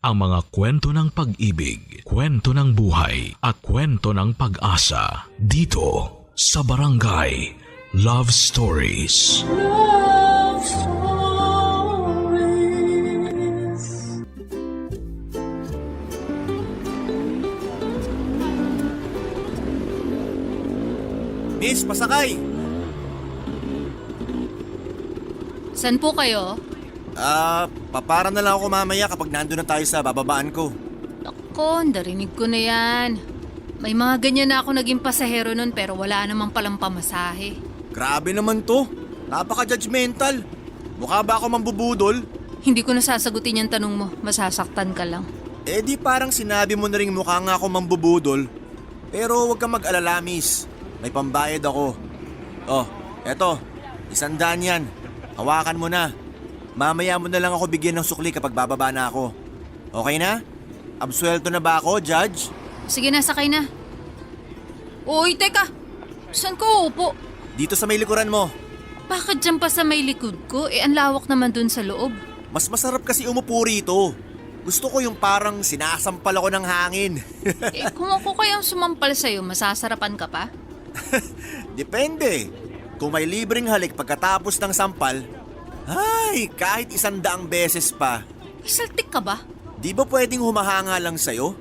ang mga kwento ng pag-ibig, kwento ng buhay at kwento ng pag-asa dito sa Barangay Love Stories. Love Stories. Miss, pasakay! San po kayo? Papara na lang ako mamaya kapag nandun na tayo sa bababaan ko. Nako, narinig ko na yan. May mga ganyan na ako naging pasahero nun pero wala namang palang pamasahe. Grabe naman to. Napaka-judgmental. Mukha ba ako mambubudol? Hindi ko nasasagutin yung tanong mo, masasaktan ka lang. Eh di parang sinabi mo na rin mukha nga ako mambubudol. Pero huwag kang mag-alala, miss. May pambayad ako. Oh, eto. 100 yan. Hawakan mo na. Mamaya mo na lang ako bigyan ng sukli kapag bababa na ako. Okay na? Absuelto na ba ako, Judge? Sige na, sakay na. Uy, teka! Saan ko uupo? Dito sa may likuran mo. Bakit dyan pa sa may likod ko? Ang lawak naman dun sa loob. Mas masarap kasi umupo rito. Gusto ko yung parang sinasampal ako ng hangin. Kung ako kayang sumampal sa'yo, masasarapan ka pa? Depende. Kung may libreng halik pagkatapos ng sampal, ay, kahit 100 beses pa. Isaltik ka ba? Di ba pwedeng humahanga lang sa'yo?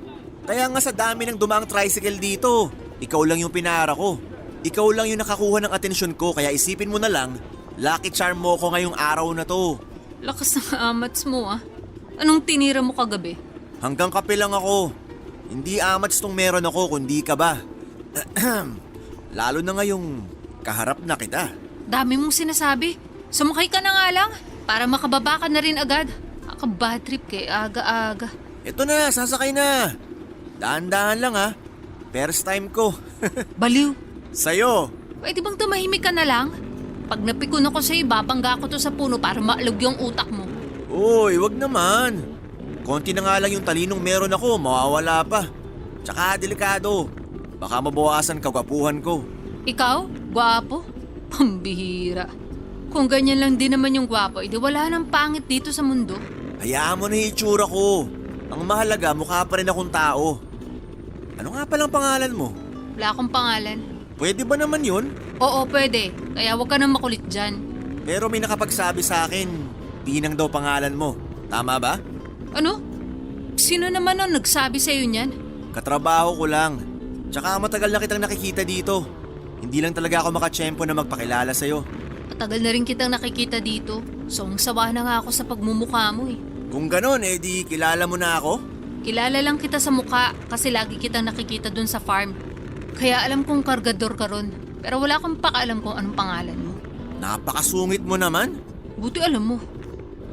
Kaya nga sa dami ng dumaang tricycle dito, ikaw lang yung pinara ko. Ikaw lang yung nakakuha ng atensyon ko, kaya isipin mo na lang, lucky charm mo ko ngayong araw na to. Lakas ng amats mo ah. Anong tinira mo kagabi? Hanggang kape lang ako. Hindi amats tong meron ako, kundi ka ba? Lalo na ngayong kaharap na kita. Dami mong sinasabi. Sumakay ka na nga lang para makababa ka na rin agad. Bad trip kay aga-aga. Ito na, sasakay na. Dahan-dahan lang ha. First time ko. Baliw. Sa'yo. Pwede bang tumahimik ka na lang? Pag napikon ako sa'yo, babangga ko to sa puno para maalog yung utak mo. Uy, wag naman. Konti na nga lang yung talinong meron ako, mawawala pa. Tsaka delikado. Baka mabawasan kagwapuhan ko. Ikaw? Gwapo? Pambihira. Kung ganyan lang din naman yung gwapo, edi wala nang pangit dito sa mundo. Hayaan mo na yung itsura ko. Ang mahalaga, mukha pa rin akong tao. Ano nga palang pangalan mo? Wala akong pangalan. Pwede ba naman yun? Oo, pwede. Kaya huwag ka nang makulit dyan. Pero may nakapagsabi sa akin, Pinang daw pangalan mo. Tama ba? Ano? Sino naman ang nagsabi sa'yo niyan? Katrabaho ko lang. Tsaka matagal na kitang nakikita dito. Hindi lang talaga ako makatsyempo na magpakilala sa'yo. Matagal na rin kitang nakikita dito. Sawa na nga ako sa pagmumukha mo eh. Kung ganon, di kilala mo na ako? Kilala lang kita sa mukha kasi lagi kitang nakikita dun sa farm. Kaya alam kong kargador ka ron. Pero wala akong pakaalam kung anong pangalan mo. Napakasungit mo naman. Buti alam mo.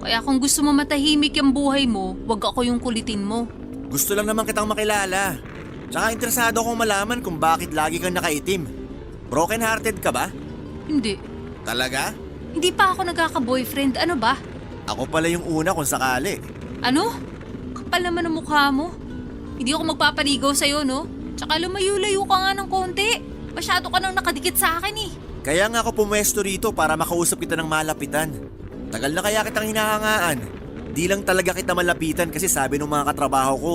Kaya kung gusto mo matahimik yung buhay mo, wag ako yung kulitin mo. Gusto lang naman kitang makilala. Tsaka interesado akong malaman kung bakit lagi kang nakaitim. Broken hearted ka ba? Hindi. Talaga? Hindi pa ako nagkaka-boyfriend. Ano ba? Ako pala yung una kung sakali. Ano? Kapal naman ang mukha mo. Hindi ako magpapaligaw sa'yo, no? Tsaka lumayo-layo ka nga ng konti. Masyado ka nang nakadikit sa akin eh. Kaya nga ako pumwesto rito para makausap kita ng malapitan. Tagal na kaya kitang hinahangaan. Di lang talaga kita malapitan kasi sabi ng mga katrabaho ko,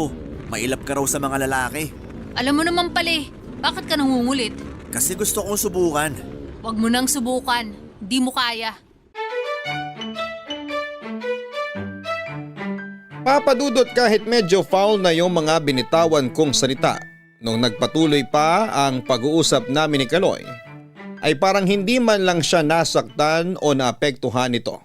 mailap ka raw sa mga lalaki. Alam mo naman pala eh, bakit ka nangungulit? Kasi gusto kong subukan. Huwag mo nang subukan. Di mo kaya. Papadudot kahit medyo foul na yung mga binitawan kong salita nung nagpatuloy pa ang pag-uusap namin ni Kaloy, ay parang hindi man lang siya nasaktan o naapektuhan nito.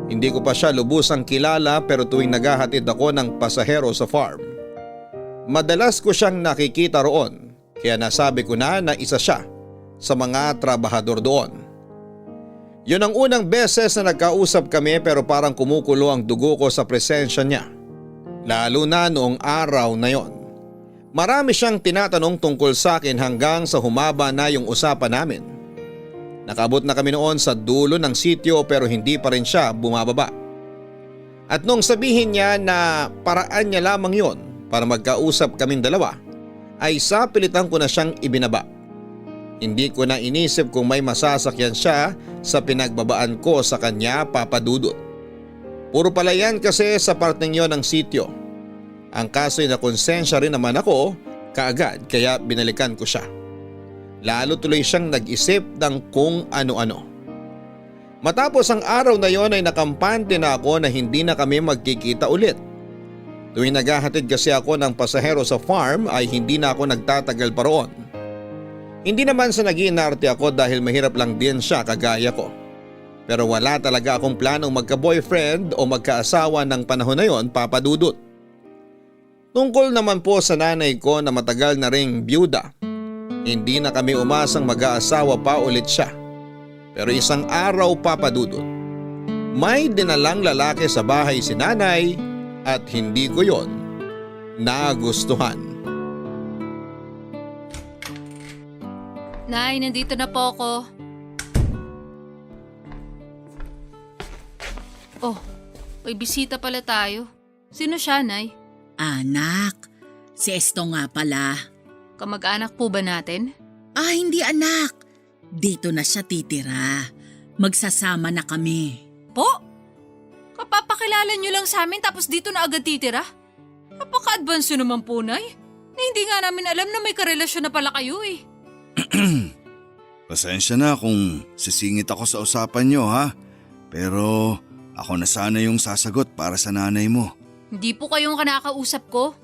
Hindi ko pa siya lubusang kilala pero tuwing naghahatid ako ng pasahero sa farm, madalas ko siyang nakikita roon kaya nasabi ko na isa siya sa mga trabahador doon. Yun ang unang beses na nagkausap kami pero parang kumukulo ang dugo ko sa presensya niya. Lalo na noong araw na yon. Marami siyang tinatanong tungkol sa akin hanggang sa humaba na yung usapan namin. Nakabot na kami noon sa dulo ng sityo pero hindi pa rin siya bumababa. At nung sabihin niya na paraan niya lamang yon para magkausap kaming dalawa, ay sapilitan ko na siyang ibinaba. Hindi ko na inisip kung may masasakyan siya sa pinagbabaan ko sa kanya, Papa Dudut. Puro palayan kasi sa parteng yon ng sityo. Ang kaso'y nakonsensya rin naman ako kaagad kaya binalikan ko siya. Lalo tuloy siyang nag-isip ng kung ano-ano. Matapos ang araw na yon ay nakampante na ako na hindi na kami magkikita ulit. Tuwing naghahatid kasi ako ng pasahero sa farm ay hindi na ako nagtatagal pa roon. Hindi naman sa nag-iinarte ako dahil mahirap lang din siya kagaya ko. Pero wala talaga akong planong magka-boyfriend o magkaasawa ng panahon na yon, Papa Dudut. Tungkol naman po sa nanay ko na matagal na ring byuda. Hindi na kami umasang mag-aasawa pa ulit siya. Pero isang araw, Papa Dudut, may dinalang lalaki sa bahay si nanay at hindi ko yon nagustuhan. Nay, nandito na po ako. Oh, may bisita pala tayo. Sino siya, Nay? Anak, si Esto nga pala. Kamag-anak po ba natin? Hindi anak. Dito na siya titira. Magsasama na kami. Po? Kapapakilala niyo lang sa amin tapos dito na agad titira? Napaka-advance yun naman po, Nay. Na hindi nga namin alam na may karelasyon na pala kayo eh. Pasensya na kung sisingit ako sa usapan nyo ha. Pero ako na sana yung sasagot para sa nanay mo. Hindi po kayong kanakausap ko.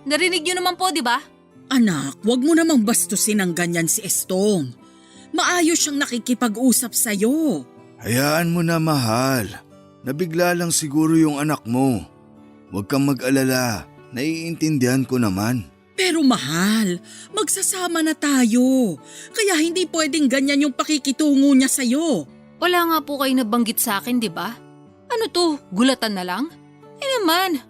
Narinig niyo naman po, di ba? Anak, wag mo namang bastusin ng ganyan si Estong. Maayos siyang nakikipag-usap sa'yo. Hayaan mo na mahal. Nabigla lang siguro yung anak mo. Huwag kang mag-alala. Naiintindihan ko naman. Pero mahal, magsasama na tayo. Kaya hindi pwedeng ganyan yung pakikitungo niya sa'yo. Wala nga po kayo nabanggit sa akin, di ba? Ano to, gulatan na lang? Naman,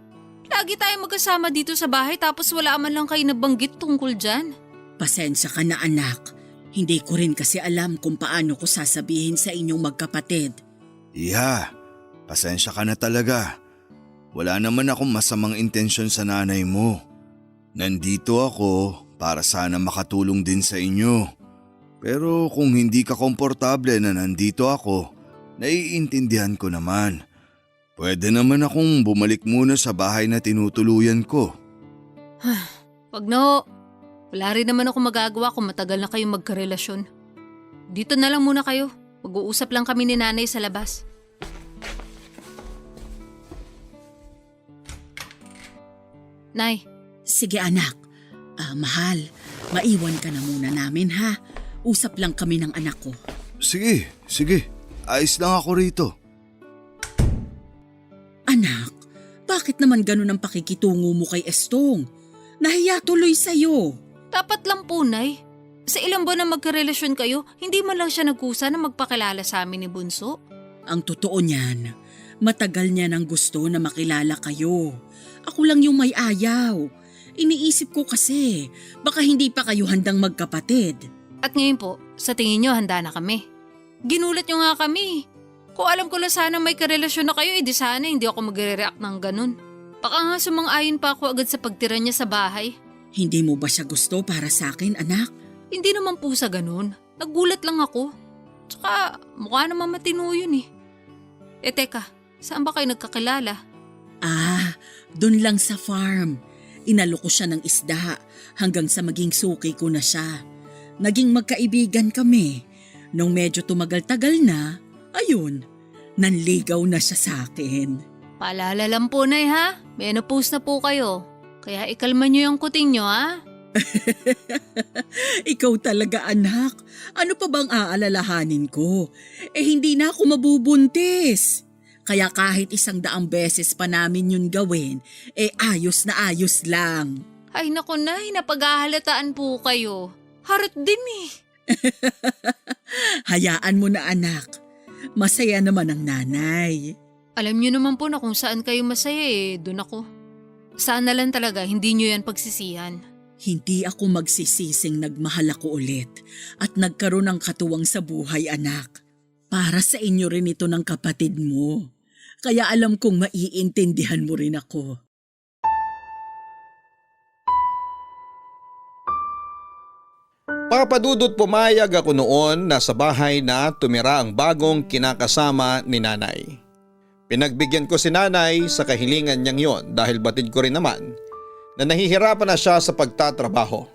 lagi tayo magkasama dito sa bahay tapos wala man lang kayo nabanggit tungkol dyan. Pasensya ka na anak. Hindi ko rin kasi alam kung paano ko sasabihin sa inyong magkapatid. Iha, pasensya ka na talaga. Wala naman akong masamang intensyon sa nanay mo. Nandito ako para sana makatulong din sa inyo. Pero kung hindi ka komportable na nandito ako, naiintindihan ko naman. Pwede naman akong bumalik muna sa bahay na tinutuluyan ko. Wag na ho. Wala rin naman ako magagawa kung matagal na kayong magkarelasyon. Dito na lang muna kayo. Mag-uusap lang kami ni nanay sa labas. Nay. Sige anak. Mahal, maiwan ka na muna namin ha. Usap lang kami ng anak ko. Sige. Ayos lang ako rito. Anak, bakit naman ganun ang pakikitungo mo kay Estong? Nahiya tuloy sa'yo. Dapat lang po, Nay. Sa ilang buwan na magkarelasyon kayo, hindi man lang siya nagkusa na magpakilala sa amin ni Bunso. Ang totoo niyan, matagal niya nang gusto na makilala kayo. Ako lang yung may ayaw. Iniisip ko kasi, baka hindi pa kayo handang magkapatid. At ngayon po, sa tingin niyo handa na kami. Ginulat niyo nga kami. Kung alam ko lang sana may karelasyon na kayo, edi sana hindi ako magre-react ng ganun. Baka nga sumang-ayon pa ako agad sa pagtira niya sa bahay. Hindi mo ba siya gusto para sa akin, anak? Hindi naman po sa ganun. Naggulat lang ako. Tsaka mukha naman matino yun eh. Teka, saan ba kayo nagkakilala? Dun lang sa farm. Inalo ko siya ng isda hanggang sa maging suki ko na siya. Naging magkaibigan kami. Nung medyo tumagal-tagal na, ayun, nanligaw na siya sa akin. Paalala lang po, Nay, ha? Menopause na po kayo. Kaya ikalma niyo yung kuting niyo, ha? Ikaw talaga anak. Ano pa bang aalalahanin ko? Hindi na ako mabubuntis. Kaya kahit 100 beses pa namin yun gawin, ayos na ayos lang. Ay naku, Nay, napaghahalataan po kayo. Harot din eh. Hayaan mo na anak. Masaya naman ang nanay. Alam niyo naman po na kung saan kayo masaya doon ako. Sana lang talaga hindi niyo yan pagsisihan. Hindi ako magsisising nagmahal ako ulit at nagkaroon ng katuwang sa buhay anak. Para sa inyo rin ito ng kapatid mo. Kaya alam kong maiintindihan mo rin ako. Papadudot pumayag ako noon na sa bahay na tumira ang bagong kinakasama ni nanay. Pinagbigyan ko si nanay sa kahilingan niyang yon dahil batid ko rin naman na nahihirapan na siya sa pagtatrabaho.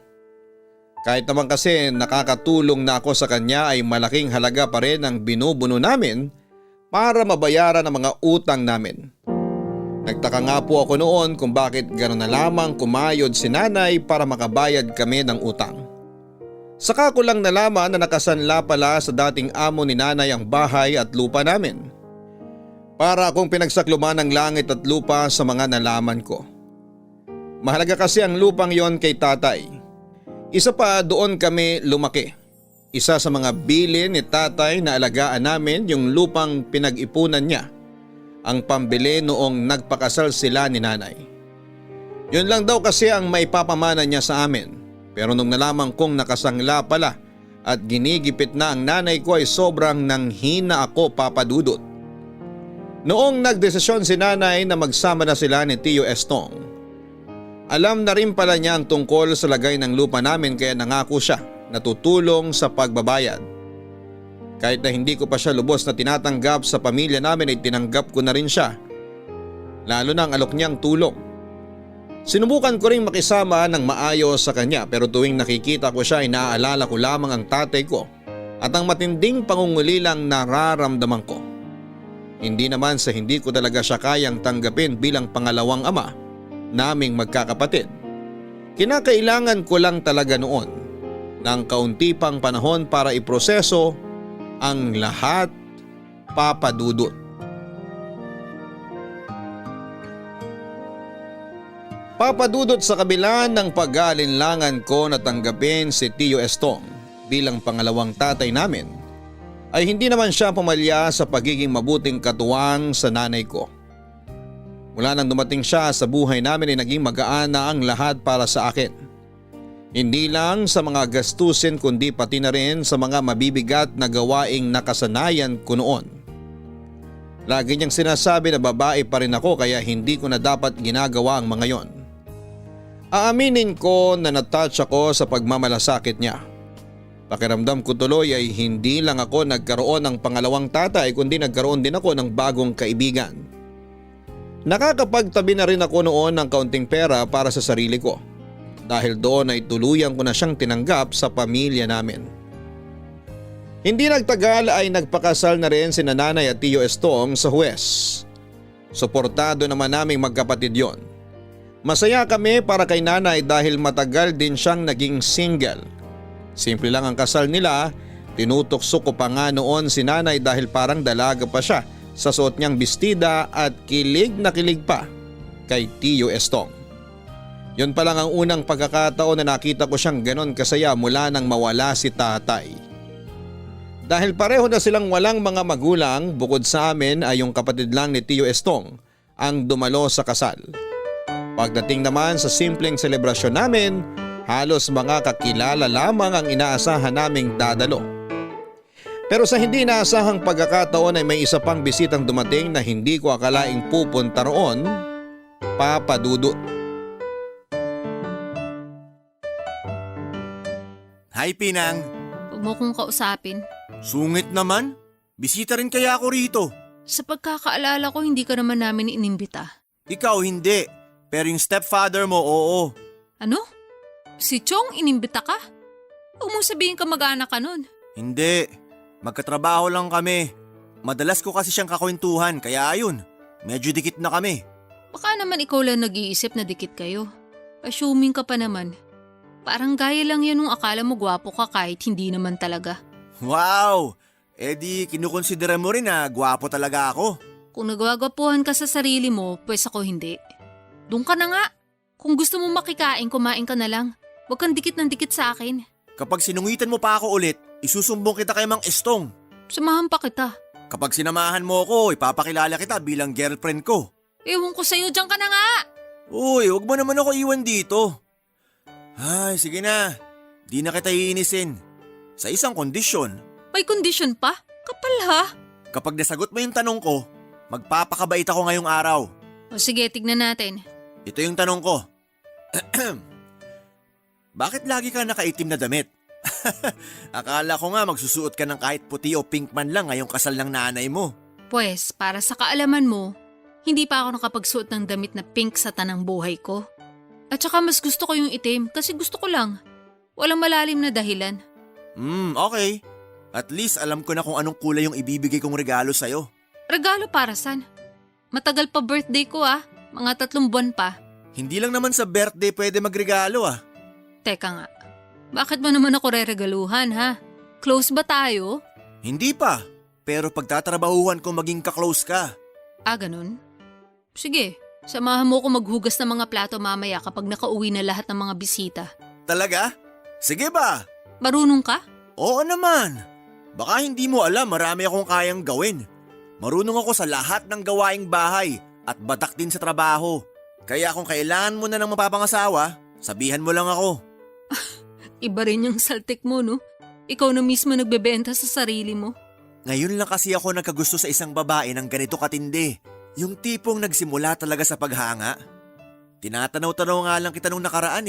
Kahit naman kasi nakakatulong na ako sa kanya ay malaking halaga pa rin ang binubuno namin para mabayaran ang mga utang namin. Nagtaka nga po ako noon kung bakit gano'n na lamang kumayod si nanay para makabayad kami ng utang. Saka ko lang nalaman na nakasanla pala sa dating amo ni nanay ang bahay at lupa namin. Para akong pinagsakluman ng langit at lupa sa mga nalaman ko. Mahalaga kasi ang lupang yon kay tatay. Isa pa doon kami lumaki. Isa sa mga bilin ni tatay na alagaan namin yung lupang pinag-ipunan niya. Ang pambili noong nagpakasal sila ni nanay. Yun lang daw kasi ang maipapamana niya sa amin. Pero nung nalaman kong nakasangla pala at ginigipit na ang nanay ko ay sobrang nanghina ako, Papa Dudut. Noong nagdesisyon si nanay na magsama na sila ni Tio Estong, alam na rin pala niya ang tungkol sa lagay ng lupa namin kaya nangako siya na tutulong sa pagbabayad. Kahit na hindi ko pa siya lubos na tinatanggap sa pamilya namin ay tinanggap ko na rin siya. Lalo na ang alok niyang tulong. Sinubukan ko rin makisama ng maayos sa kanya pero tuwing nakikita ko siya ay naaalala ko lamang ang tatay ko at ang matinding pangungulilang nararamdaman ko. Hindi naman sa hindi ko talaga siya kayang tanggapin bilang pangalawang ama naming magkakapatid. Kinakailangan ko lang talaga noon ng kaunti pang panahon para iproseso ang lahat, Papa Dudut. Papa Dudut, sa kabila ng pag-aalinlangan ko na tanggapin si Tio Estong bilang pangalawang tatay namin, ay hindi naman siya pumalya sa pagiging mabuting katuwang sa nanay ko. Mula nang dumating siya sa buhay namin ay naging magaan na ang lahat para sa akin. Hindi lang sa mga gastusin kundi pati na rin sa mga mabibigat na gawaing nakasanayan ko noon. Lagi niyang sinasabi na babae pa rin ako kaya hindi ko na dapat ginagawa ang mga yon. Aaminin ko na natouch ako sa pagmamalasakit niya. Pakiramdam ko tuloy ay hindi lang ako nagkaroon ng pangalawang tatay kundi nagkaroon din ako ng bagong kaibigan. Nakakapagtabi na rin ako noon ng kaunting pera para sa sarili ko. Dahil doon ay tuluyan ko na siyang tinanggap sa pamilya namin. Hindi nagtagal ay nagpakasal na rin si nanay at Tio Estong sa huwes. Suportado naman naming magkapatid yon. Masaya kami para kay nanay dahil matagal din siyang naging single. Simple lang ang kasal nila, tinutokso ko pa nga noon si nanay dahil parang dalaga pa siya sa suot niyang bestida at kilig na kilig pa kay Tio Estong. Yun pa lang ang unang pagkakataon na nakita ko siyang ganon kasaya mula nang mawala si tatay. Dahil pareho na silang walang mga magulang, bukod sa amin ay yung kapatid lang ni Tio Estong ang dumalo sa kasal. Pagdating naman sa simpleng selebrasyon namin, halos mga kakilala lamang ang inaasahan naming dadalo. Pero sa hindi inaasahang pagkakataon ay may isa pang bisitang dumating na hindi ko akalaing pupunta roon, Papa Dudut. Hi Pinang, Huwag mo kong kausapin. sungit naman. Bisita rin kaya ako rito. Sa pagkakaalala ko, hindi ka naman namin inimbita. Ikaw hindi, pero yung stepfather mo oo. Ano? Si Chong, inimbita ka? Huwag mong sabihin ka mag-anak ka nun. Hindi, magkatrabaho lang kami. Madalas ko kasi siyang kakwentuhan kaya ayun, medyo dikit na kami. Baka naman ikaw lang nag-iisip na dikit kayo. Assuming ka pa naman. Parang gaya lang yan nung akala mo gwapo ka kahit hindi naman talaga. Wow! Di kinukonsidera mo rin na gwapo talaga ako. Kung nagwagwapuhan ka sa sarili mo, pues ako hindi. Doon ka na nga. Kung gusto mo makikain, kumain ka na lang. Huwag kang dikit ng dikit sa akin. Kapag sinungitan mo pa ako ulit, isusumbong kita kay Mang Estong. Samahan pa kita. Kapag sinamahan mo ako, ipapakilala kita bilang girlfriend ko. Ewan ko sa'yo, dyan ka na nga. Uy, huwag mo naman ako iwan dito. Ay, sige na. Di na kita iinisin. Sa isang kondisyon. May kondisyon pa? Kapal ha? Kapag nasagot mo yung tanong ko, magpapakabait ako ngayong araw. O sige, tignan natin. Ito yung tanong ko. Bakit lagi ka nakaitim na damit? Akala ko nga magsusuot ka ng kahit puti o pink man lang ngayong kasal ng nanay mo. Pwes, para sa kaalaman mo, hindi pa ako nakapagsuot ng damit na pink sa tanang buhay ko. At saka mas gusto ko yung itim kasi gusto ko lang. Walang malalim na dahilan. Okay. At least alam ko na kung anong kulay yung ibibigay kong regalo sa'yo. Regalo para san? Matagal pa birthday ko mga 3 buwan pa. Hindi lang naman sa birthday pwede magregalo Teka nga, bakit mo naman ako reregaluhan ha? Close ba tayo? Hindi pa. Pero pagtatrabahuhan ko maging ka-close ka. Ganun? Sige, samahan mo ko maghugas ng mga plato mamaya kapag nakauwi na lahat ng mga bisita. Talaga? Sige ba? Marunong ka? Oo naman. Baka hindi mo alam, marami akong kayang gawin. Marunong ako sa lahat ng gawaing bahay at batak din sa trabaho. Kaya kung kailangan mo na ng mapapangasawa, sabihan mo lang ako. Iba rin yung saltik mo, no? Ikaw na mismo nagbebenta sa sarili mo. Ngayon lang kasi ako nagkagusto sa isang babae ng ganito katindi. Yung tipong nagsimula talaga sa paghanga. Tinatanaw-tanaw nga lang kita nung nakaraan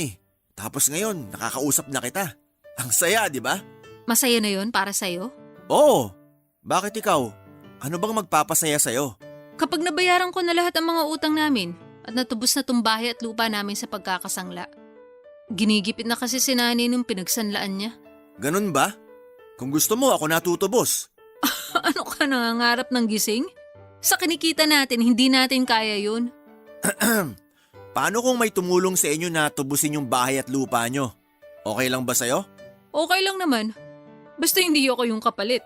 Tapos ngayon, nakakausap na kita. Ang saya, di ba? Masaya na yon para sa'yo? Oo. Bakit ikaw? Ano bang magpapasaya sa'yo? Kapag nabayaran ko na lahat ang mga utang namin at natubos na tong bahay at lupa namin sa pagkakasangla. Ginigipit na kasi si nanay nung pinagsanlaan niya. Ganun ba? Kung gusto mo, ako natutubos. Ano ka nangangarap ng gising? Sa kinikita natin, hindi natin kaya yun. Paano kung may tumulong sa inyo na tubusin yung bahay at lupa nyo? Okay lang ba sa'yo? Okay lang naman. Basta hindi ako yung kapalit.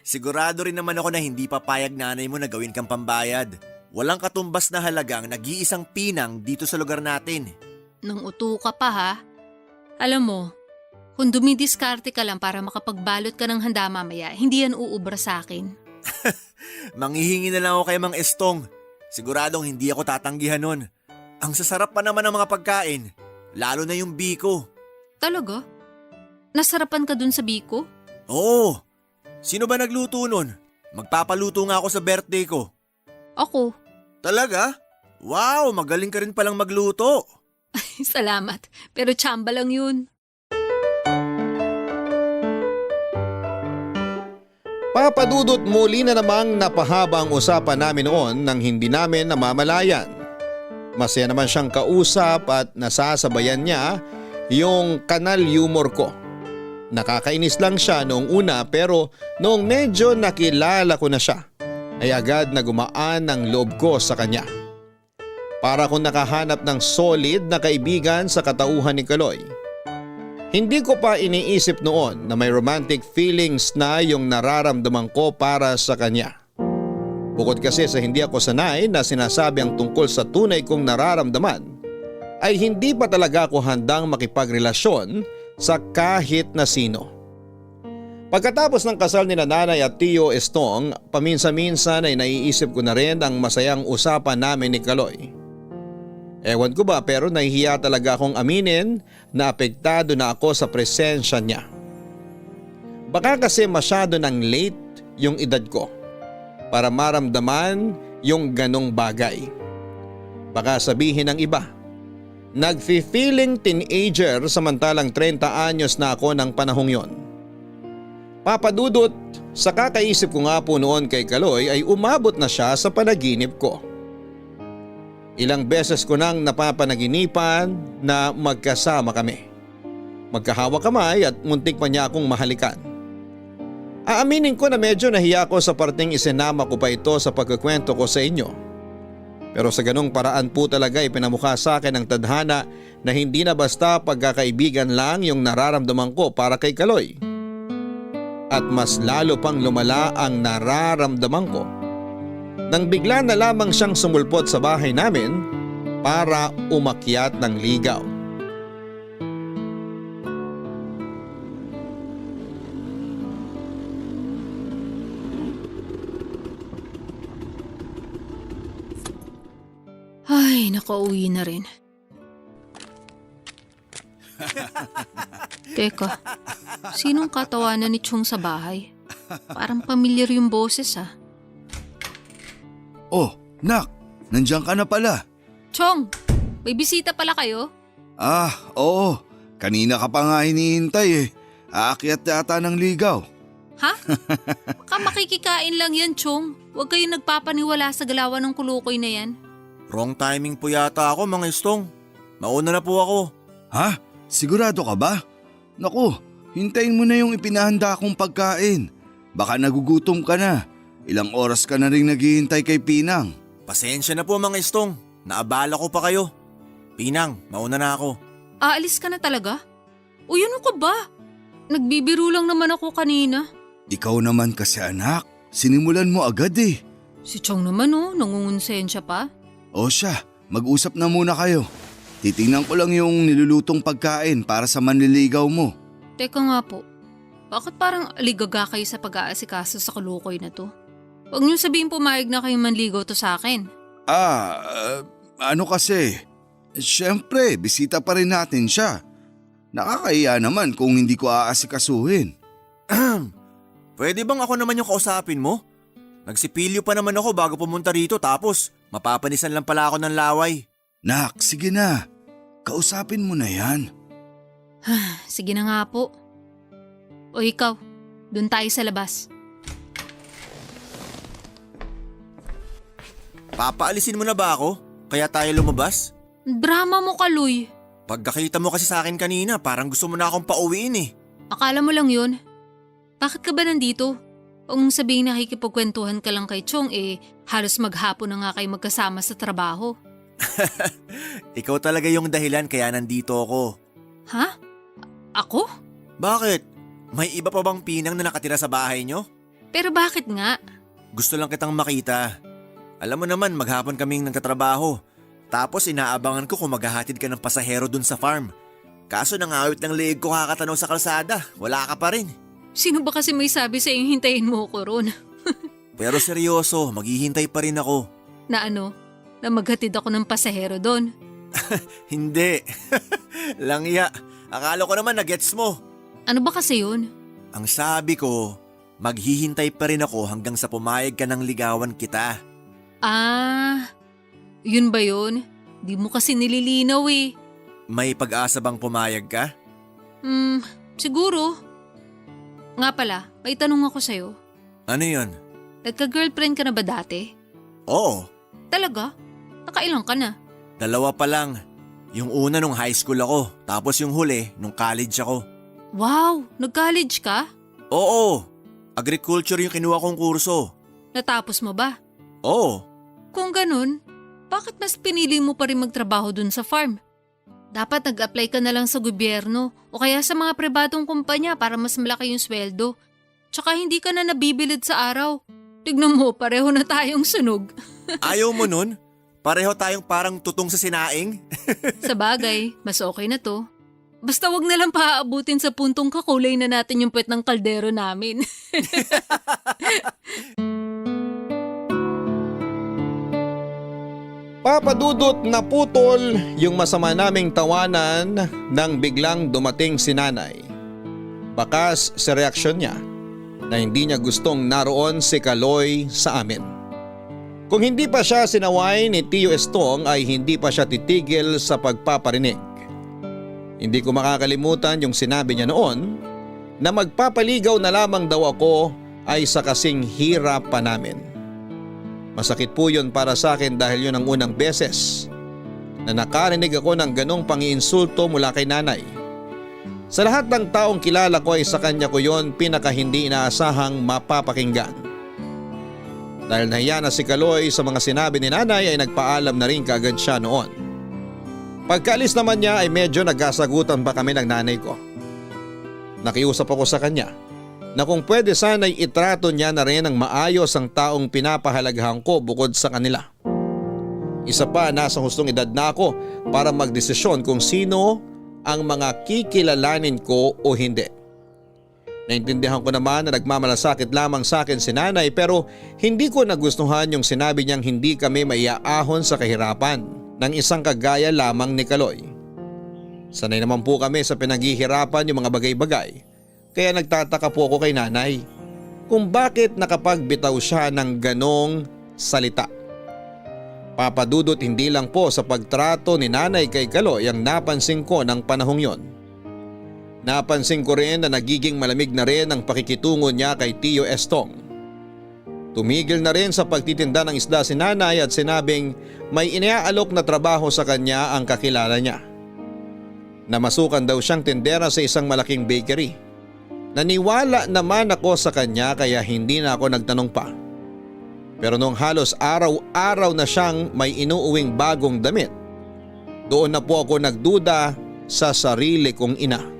Sigurado rin naman ako na hindi papayag nanay mo na gawin kang pambayad. Walang katumbas na halagang nag-iisang pinang dito sa lugar natin. Nang uto ka pa ha? Alam mo, kung dumidiskarte ka lang para makapagbalot ka ng handa mamaya, hindi yan uubra sa akin. Manghihingi na lang ako kay Mang Estong. Siguradong hindi ako tatanggihan nun. Ang sasarap pa naman ng mga pagkain, lalo na yung biko. Talaga? Nasarapan ka dun sa biko? Oo. Sino ba nagluto nun? Magpapaluto nga ako sa birthday ko. Ako. Talaga? Wow, magaling ka rin palang magluto. Salamat, pero tsamba lang yun. Papadudot, muli na namang napahaba ang usapan namin noon nang hindi namin namamalayan. Masaya naman siyang kausap at nasasabayan niya yung kanal humor ko. Nakakainis lang siya noong una pero noong medyo nakilala ko na siya ay agad na gumaan ang loob ko sa kanya. Para akong nakahanap ng solid na kaibigan sa katauhan ni Kaloy. Hindi ko pa iniisip noon na may romantic feelings na yung nararamdaman ko para sa kanya. Bukod kasi sa hindi ako sanay na sinasabi ang tungkol sa tunay kong nararamdaman, ay hindi pa talaga ako handang makipagrelasyon sa kahit na sino. Pagkatapos ng kasal ni Nanay at Tio Estong, paminsan-minsan ay naiisip ko na rin ang masayang usapan namin ni Kaloy. Ewan ko ba pero nahihiya talaga akong aminin na apektado na ako sa presensya niya. Baka kasi masyado nang late yung edad ko para maramdaman yung ganong bagay. Baka sabihin ng iba, nagfi-feeling teenager samantalang 30 anyos na ako ng panahong yon. Papadudot, sa kakaisip ko nga po noon kay Kaloy ay umabot na siya sa panaginip ko. Ilang beses ko nang napapanaginipan na magkasama kami. Magkahawak kamay at muntik pa niya akong mahalikan. Aaminin ko na medyo nahiya ako sa parteng isinama ko pa ito sa pagkukwento ko sa inyo. Pero sa ganong paraan po talaga ipinamukha sa akin ng tadhana na hindi na basta pagkakaibigan lang yung nararamdaman ko para kay Kaloy. At mas lalo pang lumala ang nararamdaman ko nang bigla na lamang siyang sumulpot sa bahay namin para umakyat ng ligaw. Ay, nakauwi na rin. Teka, sinong katawanan ni Chong sa bahay? Parang pamilyar yung boses Oh, Nak, nandiyan ka na pala. Chong, may bisita pala kayo? Oo. Kanina ka pa nga hinihintay Aakyat yata ng ligaw. Ha? Baka makikikain lang yan, Chong. Huwag kayong nagpapaniwala sa galawan ng kulukoy na yan. Wrong timing po yata ako mga istong. Mauna na po ako. Ha? Sigurado ka ba? Naku, hintayin mo na yung ipinahanda kong pagkain. Baka nagugutom ka na. Ilang oras ka na rin naghihintay kay Pinang. Pasensya na po mga istong. Naabala ko pa kayo. Pinang, mauna na ako. Aalis ka na talaga? Uy, ano ka ba? Nagbibiro lang naman ako kanina. Ikaw naman kasi anak, sinimulan mo agad eh. Si Chong naman nangungonsensya pa. O siya, mag-usap na muna kayo. Titingnan ko lang yung nilulutong pagkain para sa manliligaw mo. Teka nga po, bakit parang aligaga kayo sa pag-aasikaso sa kulukoy na to? Huwag niyo sabihin pumayag na kayong manligaw to sa akin. Ano kasi? Siyempre, bisita pa rin natin siya. Nakakahiya naman kung hindi ko aasikasuhin. Pwede bang ako naman yung kausapin mo? Nagsipilyo pa naman ako bago pumunta rito tapos mapapanisan lang pala ako ng laway. Nak, sige na. Kausapin mo na yan. Sige na nga po. O ikaw, dun tayo sa labas. Papaalisin mo na ba ako? Kaya tayo lumabas? Drama mo, Kaloy. Pagkakita mo kasi sa akin kanina parang gusto mo na akong pauwiin eh. Akala mo lang yun. Bakit ka ba nandito? Huwag mong sabihin nakikipagkwentuhan ka lang kay Chong halos maghapon na nga kayo magkasama sa trabaho. Ikaw talaga yung dahilan kaya nandito ako. Ha? Ako? Bakit? May iba pa bang Pinang na nakatira sa bahay nyo? Pero bakit nga? Gusto lang kitang makita. Alam mo naman maghapon kaming nagtatrabaho. Tapos inaabangan ko kung maghahatid ka ng pasahero dun sa farm. Kaso nangawit ng leeg ko kakatanaw sa kalsada. Wala ka pa rin. Sino ba kasi may sabi sa iyong hintayin mo ko ron? Pero seryoso, maghihintay pa rin ako. Na ano? Na maghatid ako ng pasahero doon? Hindi. Langya. Akala ko naman na-gets mo. Ano ba kasi yun? Ang sabi ko, maghihintay pa rin ako hanggang sa pumayag ka ng ligawan kita. Yun ba yun? Di mo kasi nililinaw eh. May pag-asa bang pumayag ka? Siguro. Nga pala, may tanong ako sa'yo. Ano yun? Nagka-girlfriend ka na ba dati? Oo, Talaga? Nakailang ka na? 2 pa lang. Yung una nung high school ako, tapos yung huli nung college ako. Wow! Nag-college ka? Oo, agriculture yung kinuha kong kurso. Natapos mo ba? Oo, Kung ganun, bakit mas pinili mo pa rin magtrabaho dun sa farm? Dapat nag-apply ka na lang sa gobyerno o kaya sa mga pribadong kumpanya para mas malaki yung sweldo. Tsaka hindi ka na nabibilid sa araw. Tignan mo, pareho na tayong sunog. ayaw mo nun? Pareho tayong parang tutong sa sinaing? Sa bagay, mas okay na to. Basta wag na lang paaabutin sa puntong kakulay na natin yung puwet ng kaldero namin. Papadudot na putol yung masama naming tawanan nang biglang dumating si nanay. Bakas sa reaksyon niya na hindi niya gustong naroon si Kaloy sa amin. Kung hindi pa siya sinaway ni Tio Estong ay hindi pa siya titigil sa pagpaparinig. Hindi ko makakalimutan yung sinabi niya noon na magpapaligaw na lamang daw ako ay sa kasing hirap pa namin. Masakit po yun para sa akin dahil yun ang unang beses na nakarinig ako ng ganong pangiinsulto mula kay nanay. Sa lahat ng taong kilala ko ay sa kanya ko yon pinaka hindi inaasahang mapapakinggan. Dahil nahiya na si Kaloy sa mga sinabi ni nanay ay nagpaalam na rin kaagad siya noon. Pagkaalis naman niya ay medyo nagkasagutan pa kami ng nanay ko. Nakiusap ako sa kanya na kung pwede sana'y itrato niya na rin ang maayos ang taong pinapahalagahan ko bukod sa kanila. Isa pa, nasa hustong edad na ako para magdesisyon kung sino ang mga kikilalanin ko o hindi. Naintindihan ko naman na nagmamalasakit lamang sa akin si nanay pero hindi ko nagustuhan yung sinabi niyang hindi kami maiaahon sa kahirapan ng isang kagaya lamang ni Kaloy. Sanay naman po kami sa pinaghihirapan yung mga bagay-bagay. Kaya nagtataka po ako kay nanay kung bakit nakapagbitaw siya ng ganong salita. Papadudot hindi lang po sa pagtrato ni nanay kay Kaloy ang napansin ko ng panahong yon. Napansin ko rin na nagiging malamig na rin ang pakikitungo niya kay Tio Estong Tumigil na rin sa pagtitinda ng isda si nanay at sinabing may iniaalok na trabaho sa kanya ang kakilala niya. Namasukan daw siyang tindera sa isang malaking bakery. Naniwala naman ako sa kanya kaya hindi na ako nagtanong pa. Pero nung halos araw-araw na siyang may inuuwing bagong damit, doon na po ako nagduda sa sarili kong ina.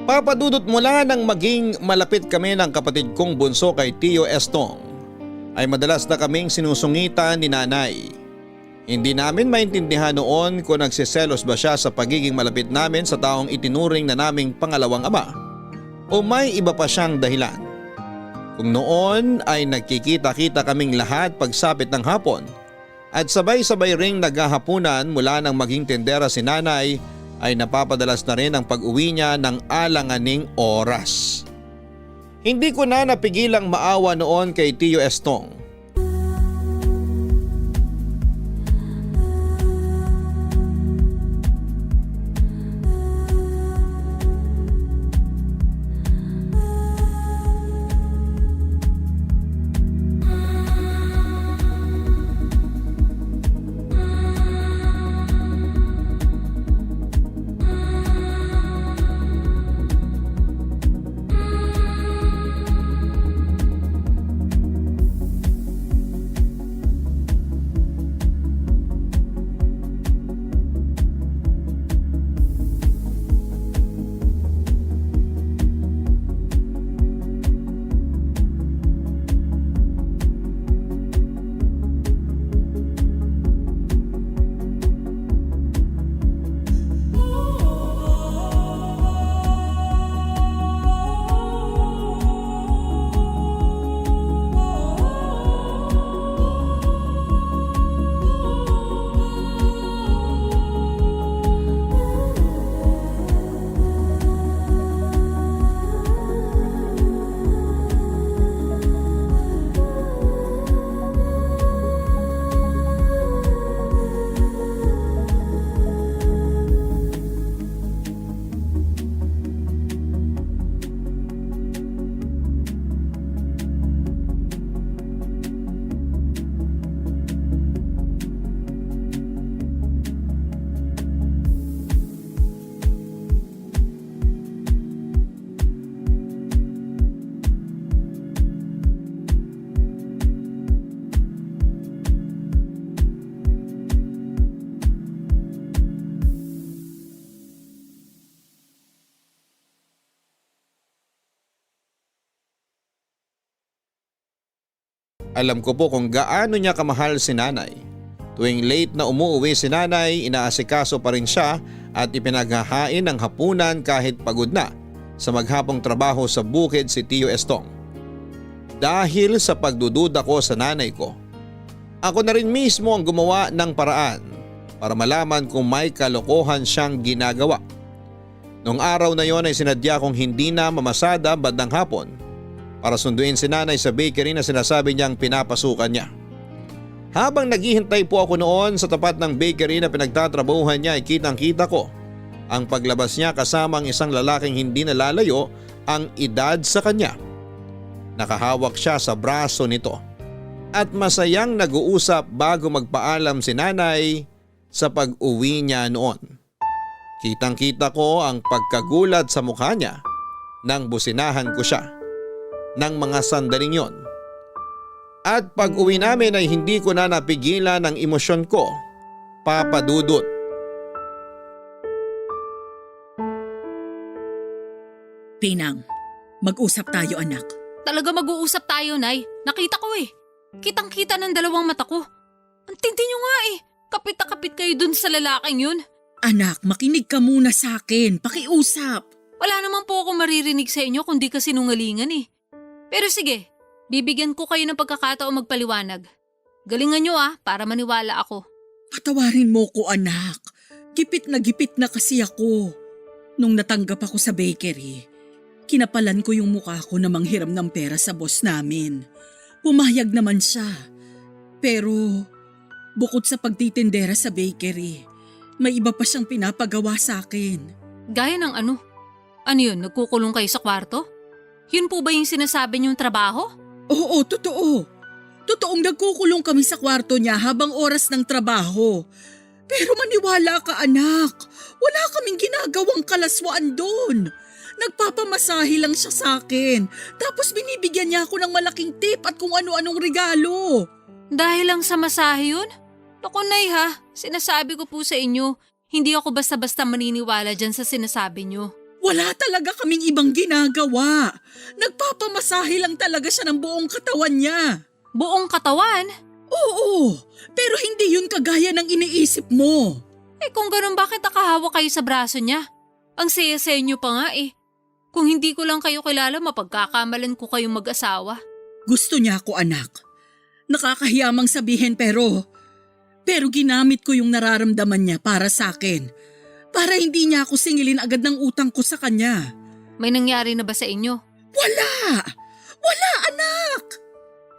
Papadudot mula nang maging malapit kami ng kapatid kong bunso kay Tio Estong, ay madalas na kaming sinusungitan ni nanay. Hindi namin maintindihan noon kung nagsiselos ba siya sa pagiging malapit namin sa taong itinuring na naming pangalawang ama o may iba pa siyang dahilan. Kung noon ay nagkikita-kita kaming lahat pagsapit ng hapon at sabay-sabay ring naghahapunan mula nang maging tendera si nanay, ay napapadalas na rin ang pag-uwi niya ng alanganing oras. Hindi ko na napigilang maawa noon kay Tio Estong. Alam ko po kung gaano niya kamahal si nanay. Tuwing late na umuwi si nanay, inaasikaso pa rin siya at ipinaghahain ng hapunan kahit pagod na sa maghapong trabaho sa bukid si Tio Estong. Dahil sa pagdududa ko sa nanay ko, ako na rin mismo ang gumawa ng paraan para malaman kung may kalokohan siyang ginagawa. Noong araw na yon ay sinadya kong hindi na mamasada bandang hapon para sunduin si nanay sa bakery na sinasabi niyang pinapasukan niya. Habang naghihintay po ako noon sa tapat ng bakery na pinagtatrabuhan niya ay kitang-kita ko ang paglabas niya kasama ang isang lalaking hindi nalalayo ang edad sa kanya. Nakahawak siya sa braso nito at masayang nag-uusap bago magpaalam si nanay sa pag-uwi niya noon. Kitang-kita ko ang pagkagulat sa mukha niya nang businahan ko siya ng mga sandaling yon. At pag-uwi namin ay hindi ko na napigilan ang emosyon ko, Papa Dudut. Pinang, mag-usap tayo anak. Talaga mag-uusap tayo, Nay. Nakita ko eh. Kitang-kita ng dalawang mata ko. Ang tindi nyo nga eh. Kapit na kapit kayo dun sa lalaking yun. Anak, makinig ka muna sa akin. Pakiusap. Wala naman po ako maririnig sa inyo kundi kasinungalingan eh. Pero sige, bibigyan ko kayo ng pagkakataon magpaliwanag. Galingan nyo para maniwala ako. Patawarin mo ko anak. Gipit na kasi ako. Nung natanggap ako sa bakery, kinapalan ko yung mukha ko na manghiram ng pera sa boss namin. Pumayag naman siya. Pero bukod sa pagtitindera sa bakery, may iba pa siyang pinapagawa sa akin. Gaya ng ano? Ano yun, nagkukulong kayo sa kwarto? Yun po ba yung sinasabi niyong trabaho? Oo, totoo. Totoong nagkukulong kami sa kwarto niya habang oras ng trabaho. Pero maniwala ka anak, wala kaming ginagawang kalaswaan doon. Nagpapamasahe lang siya sa akin. Tapos binibigyan niya ako ng malaking tip at kung ano-anong regalo. Dahil lang sa masahe yun? Naku Nay ha, sinasabi ko po sa inyo, hindi ako basta-basta maniniwala dyan sa sinasabi niyo. Wala talaga kaming ibang ginagawa. Nagpapamasahe lang talaga siya ng buong katawan niya. Buong katawan? Oo, pero hindi yun kagaya ng iniisip mo. Eh kung ganun bakit nakahawak kayo sa braso niya? Ang saya-saya niyo pa nga eh. Kung hindi ko lang kayo kilala, mapagkakamalan ko kayong mag-asawa. Gusto niya ako anak. Nakakahiyamang sabihin pero ginamit ko yung nararamdaman niya para sa akin. Para hindi niya ako singilin agad ng utang ko sa kanya. May nangyari na ba sa inyo? Wala! Wala anak!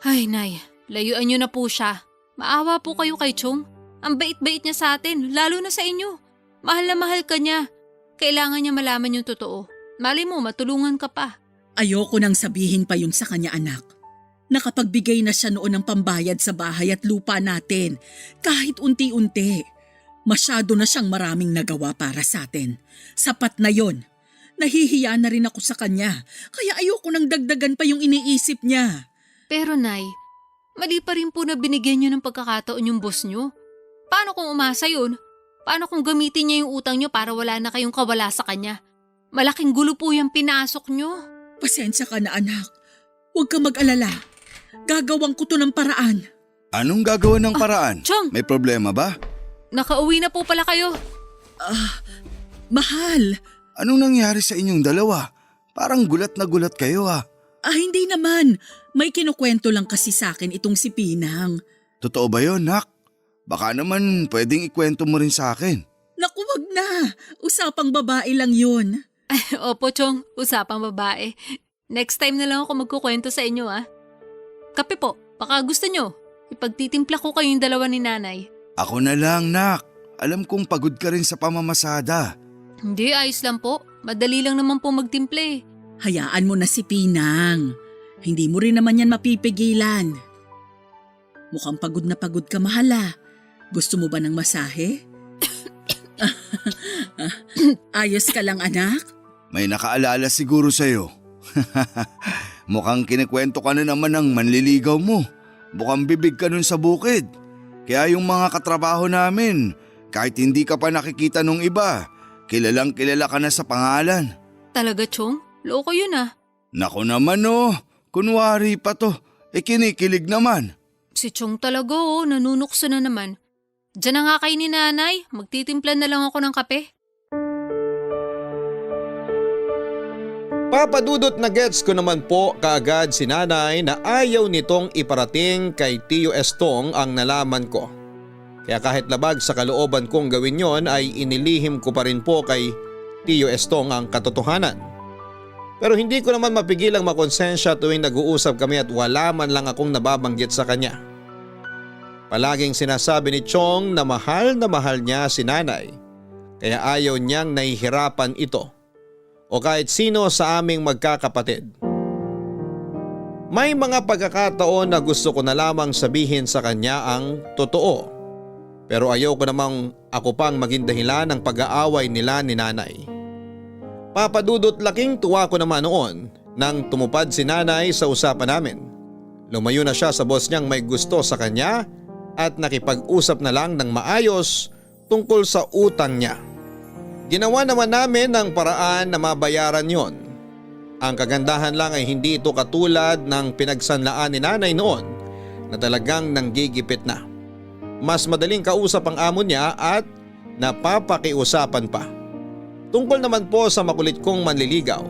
Ay Nay, layuan niyo na po siya. Maawa po kayo kay Chong. Ang bait-bait niya sa atin, lalo na sa inyo. Mahal na mahal ka niya. Kailangan niya malaman yung totoo. Mali mo, matulungan ka pa. Ayoko nang sabihin pa yun sa kanya anak. Nakapagbigay na siya noon ng pambayad sa bahay at lupa natin, kahit unti-unti. Masyado na siyang maraming nagawa para sa atin. Sapat na yon. Nahihiya na rin ako sa kanya, kaya ayoko nang dagdagan pa yung iniisip niya. Pero Nay, mali pa rin po na binigyan niyo ng pagkakataon yung boss niyo. Paano kung umasa yun? Paano kung gamitin niya yung utang niyo para wala na kayong kawala sa kanya? Malaking gulo po yung pinasok niyo. Pasensya ka na anak. Huwag ka mag-alala. Gagawang ko to ng paraan. Anong gagawa ng paraan? Chong! May problema ba? Nakauwi na po pala kayo. Mahal. Anong nangyari sa inyong dalawa? Parang gulat na gulat kayo Hindi naman. May kinukwento lang kasi sa akin itong si Pinang. Totoo ba yun, Nak? Baka naman pwedeng ikwento mo rin sa akin. Naku, wag na. Usapang babae lang yun. Opo Chong, usapang babae. Next time na lang ako magkukwento sa inyo Kape po, baka gusto nyo. Ipagtitimpla ko kayong dalawa ni Nanay. Ako na lang, Nak. Alam kong pagod ka rin sa pamamasada. Hindi, ayos lang po. Madali lang naman po magtimple. Hayaan mo na si Pinang. Hindi mo rin naman yan mapipigilan. Mukhang pagod na pagod ka, mahala. Gusto mo ba ng masahe? Ayos ka lang, anak? May nakaalala siguro sa'yo. Mukhang kinikwento ka na naman ng manliligaw mo. Bukang bibig ka nun sa bukid. Kaya yung mga katrabaho namin, kahit hindi ka pa nakikita nung iba, kilalang kilala ka na sa pangalan. Talaga Chong? Loko yun Nako naman kunwari pa to. Kinikilig naman. Si Chong talaga nanunukso na naman. Diyan na nga kayo ni Nanay, magtitimpla na lang ako ng kape. Papadudot na gets ko naman po kaagad si Nanay na ayaw nitong iparating kay Tio Estong ang nalaman ko. Kaya kahit labag sa kalooban kong gawin yon ay inilihim ko pa rin po kay Tio Estong ang katotohanan. Pero hindi ko naman mapigilang makonsensya tuwing nag-uusap kami at wala man lang akong nababanggit sa kanya. Palaging sinasabi ni Chong na mahal niya si Nanay kaya ayaw niyang nahihirapan ito o kahit sino sa aming magkakapatid. May mga pagkakataon na gusto ko na lamang sabihin sa kanya ang totoo pero ayaw ko namang ako pang maging dahilan ng pag-aaway nila ni Nanay. Papadudot laking tuwa ko naman noon nang tumupad si Nanay sa usapan namin. Lumayo na siya sa boss niyang may gusto sa kanya at nakipag-usap na lang ng maayos tungkol sa utang niya. Ginawa naman namin ng paraan na mabayaran yon. Ang kagandahan lang ay hindi ito katulad ng pinagsanlaan ni Nanay noon na talagang nanggigipit na. Mas madaling kausap ang amo niya at napapakiusapan pa. Tungkol naman po sa makulit kong manliligaw.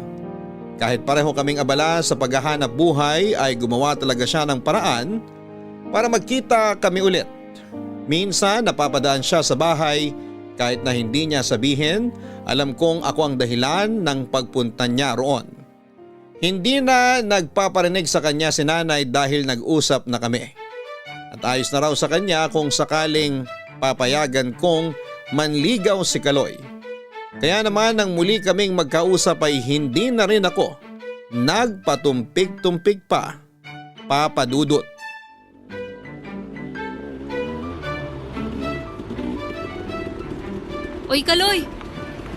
Kahit pareho kaming abala sa paghahanap buhay ay gumawa talaga siya ng paraan para magkita kami ulit. Minsan napapadaan siya sa bahay kahit na hindi niya sabihin, alam kong ako ang dahilan ng pagpunta niya roon. Hindi na nagpaparinig sa kanya si Nanay dahil nag-usap na kami. At ayos na raw sa kanya kung sakaling papayagan kong manligaw si Kaloy. Kaya naman nang muli kaming magkausap ay hindi na rin ako nagpatumpik-tumpik pa, Papa Dudut. Oy Kaloy,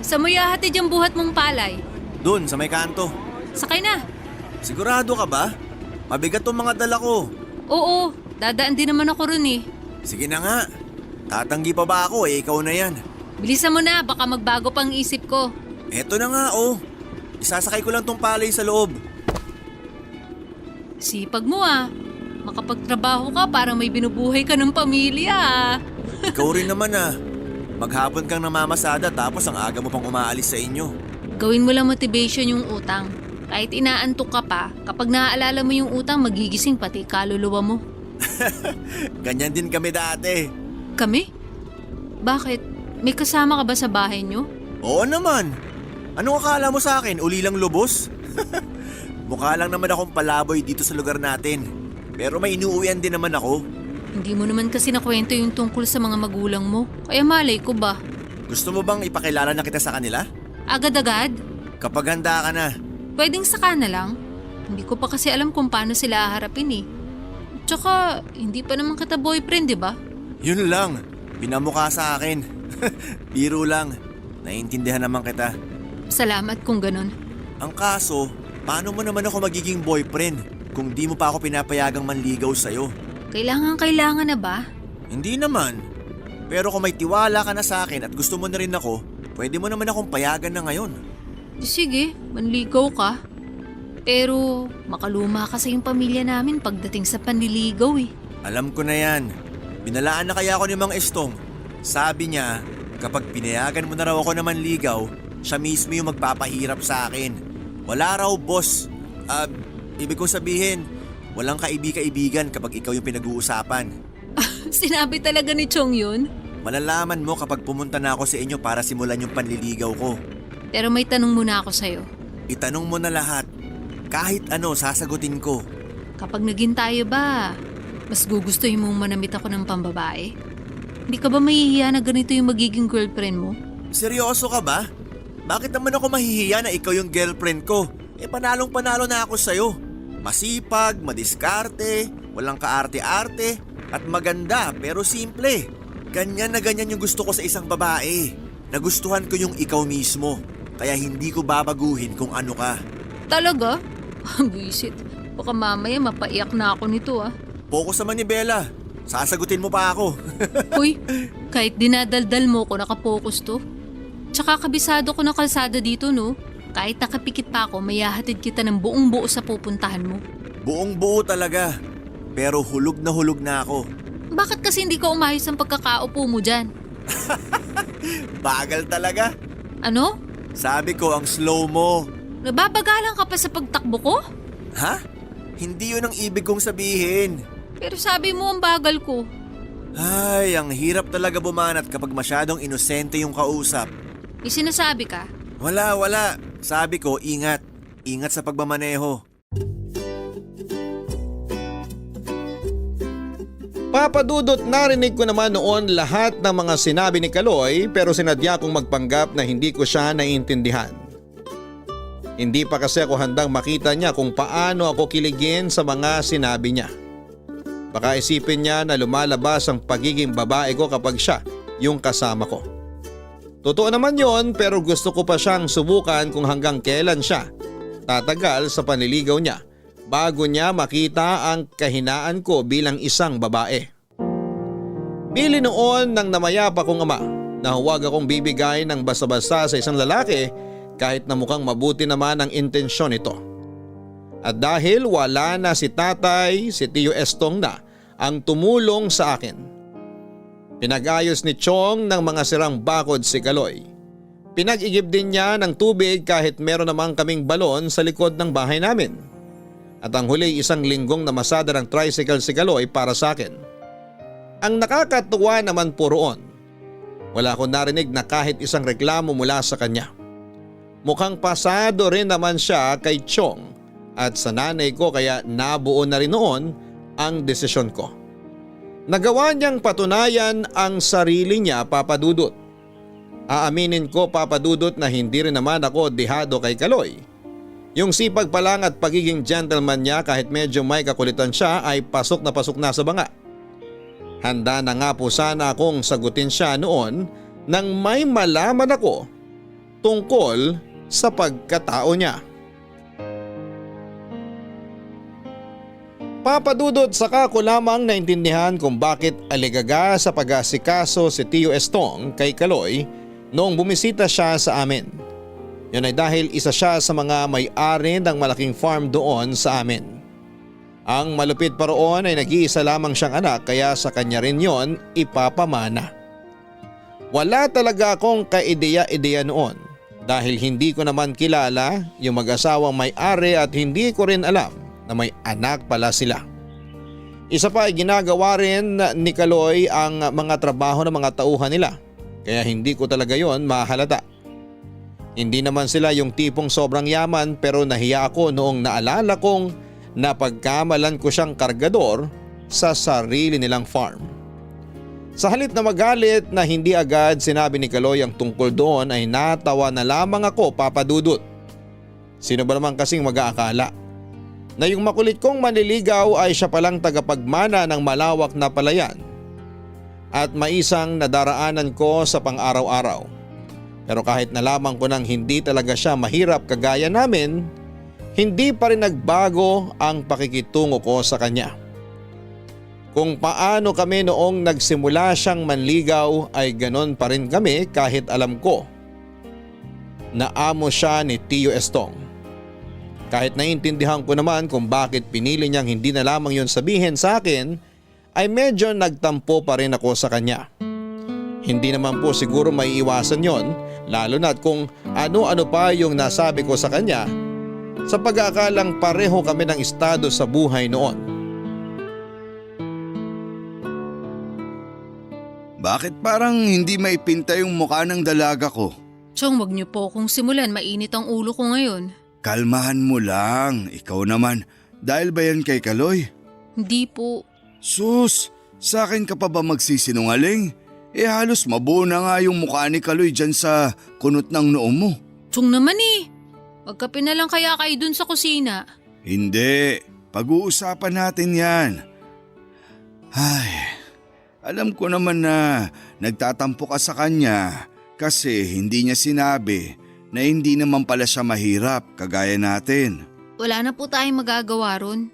saan mo ihahatid yung buhat mong palay? Doon sa may kanto. Sakay na. Sigurado ka ba? Mabigat tong mga dala ko. Oo, dadaan din naman ako ron eh. Sige na nga. Tatanggi pa ba ako ikaw na yan. Bilisan mo na, baka magbago pang isip ko. Eto na nga oh. Isasakay ko lang tong palay sa loob. Sipag mo ah. Makapagtrabaho ka parang may binubuhay ka ng pamilya ah. Ikaw rin naman ah. Maghapon kang namamasada tapos ang aga mo pang umaalis sa inyo. Gawin mo lang motivation yung utang. Kahit inaantok ka pa, kapag naaalala mo yung utang, magigising pati kaluluwa mo. Ganyan din kami dati. Kami? Bakit? May kasama ka ba sa bahay nyo? Oo naman. Anong akala mo sa akin? Uli lang lubos? Mukha lang naman akong palaboy dito sa lugar natin. Pero may inuuwian din naman ako. Hindi mo naman kasi nakwento yung tungkol sa mga magulang mo. Kaya malay ko ba? Gusto mo bang ipakilala na kita sa kanila? Agad-agad? Kapag handa ka na. Pwedeng saka na lang. Hindi ko pa kasi alam kung paano sila haharapin eh. Tsaka, hindi pa naman kita boyfriend, di ba? Yun lang. Pinamukha sa akin. Biro lang. Naiintindihan naman kita. Salamat kung ganun. Ang kaso, paano mo naman ako magiging boyfriend kung di mo pa ako pinapayagang manligaw sa'yo? Kailangan na ba? Hindi naman. Pero kung may tiwala ka na sa akin at gusto mo na rin ako, pwede mo naman akong payagan na ngayon. Di sige, manligaw ka. Pero makaluma kasi yung pamilya namin pagdating sa panliligaw eh. Alam ko na yan. Binalaan na kaya ako ni Mang Estong. Sabi niya, kapag pinayagan mo na raw ako na manligaw, siya mismo yung magpapahirap sa akin. Wala raw boss. Ibig kong sabihin, walang kaibigan kapag ikaw yung pinag-uusapan. Sinabi talaga ni Chong yun? Malalaman mo kapag pumunta na ako sa inyo para simulan yung panliligaw ko. Pero may tanong muna ako sa'yo. Itanong mo na lahat. Kahit ano, sasagutin ko. Kapag naging tayo ba, mas gugustuhin mong manamit ako ng pambabae? Hindi ka ba mahihiya na ganito yung magiging girlfriend mo? Seryoso ka ba? Bakit naman ako mahihiya na ikaw yung girlfriend ko? Panalong-panalo na ako sa'yo. Masipag, madiskarte, walang kaarte-arte, at maganda pero simple. Ganyan na ganyan yung gusto ko sa isang babae. Nagustuhan ko yung ikaw mismo, kaya hindi ko babaguhin kung ano ka. Talaga? Buisit. Baka mamaya mapaiyak na ako nito ah. Focus naman ni Bella. Sasagutin mo pa ako. Uy, kahit dinadaldal mo ko nakapokus to. Tsaka kabisado ko ng kalsada dito no. Kahit nakapikit pa ako, mayahatid kita ng buong buo sa pupuntahan mo. Buong buo talaga. Pero hulog na ako. Bakit kasi hindi ka umayos ang pagkakaupo mo dyan? Bagal talaga. Ano? Sabi ko ang slow mo. Nababagalan ka pa sa pagtakbo ko? Ha? Hindi yun ang ibig kong sabihin. Pero sabi mo ang bagal ko. Ay, ang hirap talaga bumanat kapag masyadong inosente yung kausap. May sinasabi ka? Wala. Sabi ko, ingat. Ingat sa pagmamaneho. Papa Dudut, narinig ko naman noon lahat ng mga sinabi ni Kaloy pero sinadya kong magpanggap na hindi ko siya naiintindihan. Hindi pa kasi ako handang makita niya kung paano ako kiligin sa mga sinabi niya. Baka isipin niya na lumalabas ang pagiging babae ko kapag siya yung kasama ko. Totoo naman yon, pero gusto ko pa siyang subukan kung hanggang kailan siya tatagal sa panliligaw niya bago niya makita ang kahinaan ko bilang isang babae. Bili noon ng namayapa kong ama na huwag akong bibigay ng basta-basta sa isang lalaki kahit na mukhang mabuti naman ang intensyon nito. At dahil wala na si tatay, si Tio Estong na ang tumulong sa akin. Pinag-ayos ni Chong ng mga sirang bakod si Kaloy. Pinag-igib din niya ng tubig kahit meron namang kaming balon sa likod ng bahay namin. At ang huli isang linggong namasada ng tricycle si Kaloy para sa akin. Ang nakakatuwa naman po roon, wala akong narinig na kahit isang reklamo mula sa kanya. Mukhang pasado rin naman siya kay Chong at sa nanay ko kaya nabuo na rin noon ang desisyon ko. Nagawa niyang patunayan ang sarili niya, Papa Dudut. Aaminin ko Papa Dudut na hindi rin naman ako dihado kay Kaloy. Yung sipag pa lang at pagiging gentleman niya kahit medyo may kakulitan siya ay pasok na sa banga. Handa na nga po sana akong sagutin siya noon nang may malaman ako tungkol sa pagkatao niya. Papa Dudut, saka ko lamang naintindihan kung bakit aligaga sa pag-asikaso si Tio Estong kay Kaloy noong bumisita siya sa amin. Yun ay dahil isa siya sa mga may-ari ng malaking farm doon sa amin. Ang malupit pa roon ay nag-iisa lamang siyang anak kaya sa kanya rin yon ipapamana. Wala talaga akong kaideya-ideya noon dahil hindi ko naman kilala yung mag-asawang may-ari at hindi ko rin alam na may anak pala sila. Isa pa ay ginagawa rin ni Kaloy ang mga trabaho ng mga tauhan nila kaya hindi ko talaga yon mahalata. Hindi naman sila yung tipong sobrang yaman pero nahiya ako noong naalala kong napagkamalan ko siyang kargador sa sarili nilang farm. Sa halip na magalit na hindi agad sinabi ni Kaloy ang tungkol doon ay natawa na lamang ako, Papa Dudut. Sino ba naman kasing mag-aakala na yung makulit kong manliligaw ay siya palang tagapagmana ng malawak na palayan at maisang nadaraanan ko sa pang-araw-araw. Pero kahit nalaman ko nang hindi talaga siya mahirap kagaya namin, hindi pa rin nagbago ang pakikitungo ko sa kanya. Kung paano kami noong nagsimula siyang manligaw ay ganon pa rin kami kahit alam ko na amo siya ni Tio Estong. Kahit naiintindihan ko naman kung bakit pinili niyang hindi na lamang yon sabihin sa akin, ay medyo nagtampo pa rin ako sa kanya. Hindi naman po siguro maiiwasan yon, lalo na't kung ano-ano pa yung nasabi ko sa kanya sa pag-aakalang pareho kami ng estado sa buhay noon. Bakit parang hindi maipinta yung mukha ng dalaga ko? Chong, wag niyo po kung simulan, mainit ang ulo ko ngayon. Kalmahan mo lang, ikaw naman. Dahil ba yan kay Kaloy? Hindi po. Sus, sa akin ka pa ba magsisinungaling? Halos mabuo na nga yung mukha ni Kaloy dyan sa kunot ng noo mo. Chong naman eh. Magkape na lang kaya kayo dun sa kusina. Hindi, pag-uusapan natin yan. Ay, alam ko naman na nagtatampo ka sa kanya kasi hindi niya sinabi na hindi naman pala siya mahirap kagaya natin. Wala na po tayong magagawa ron.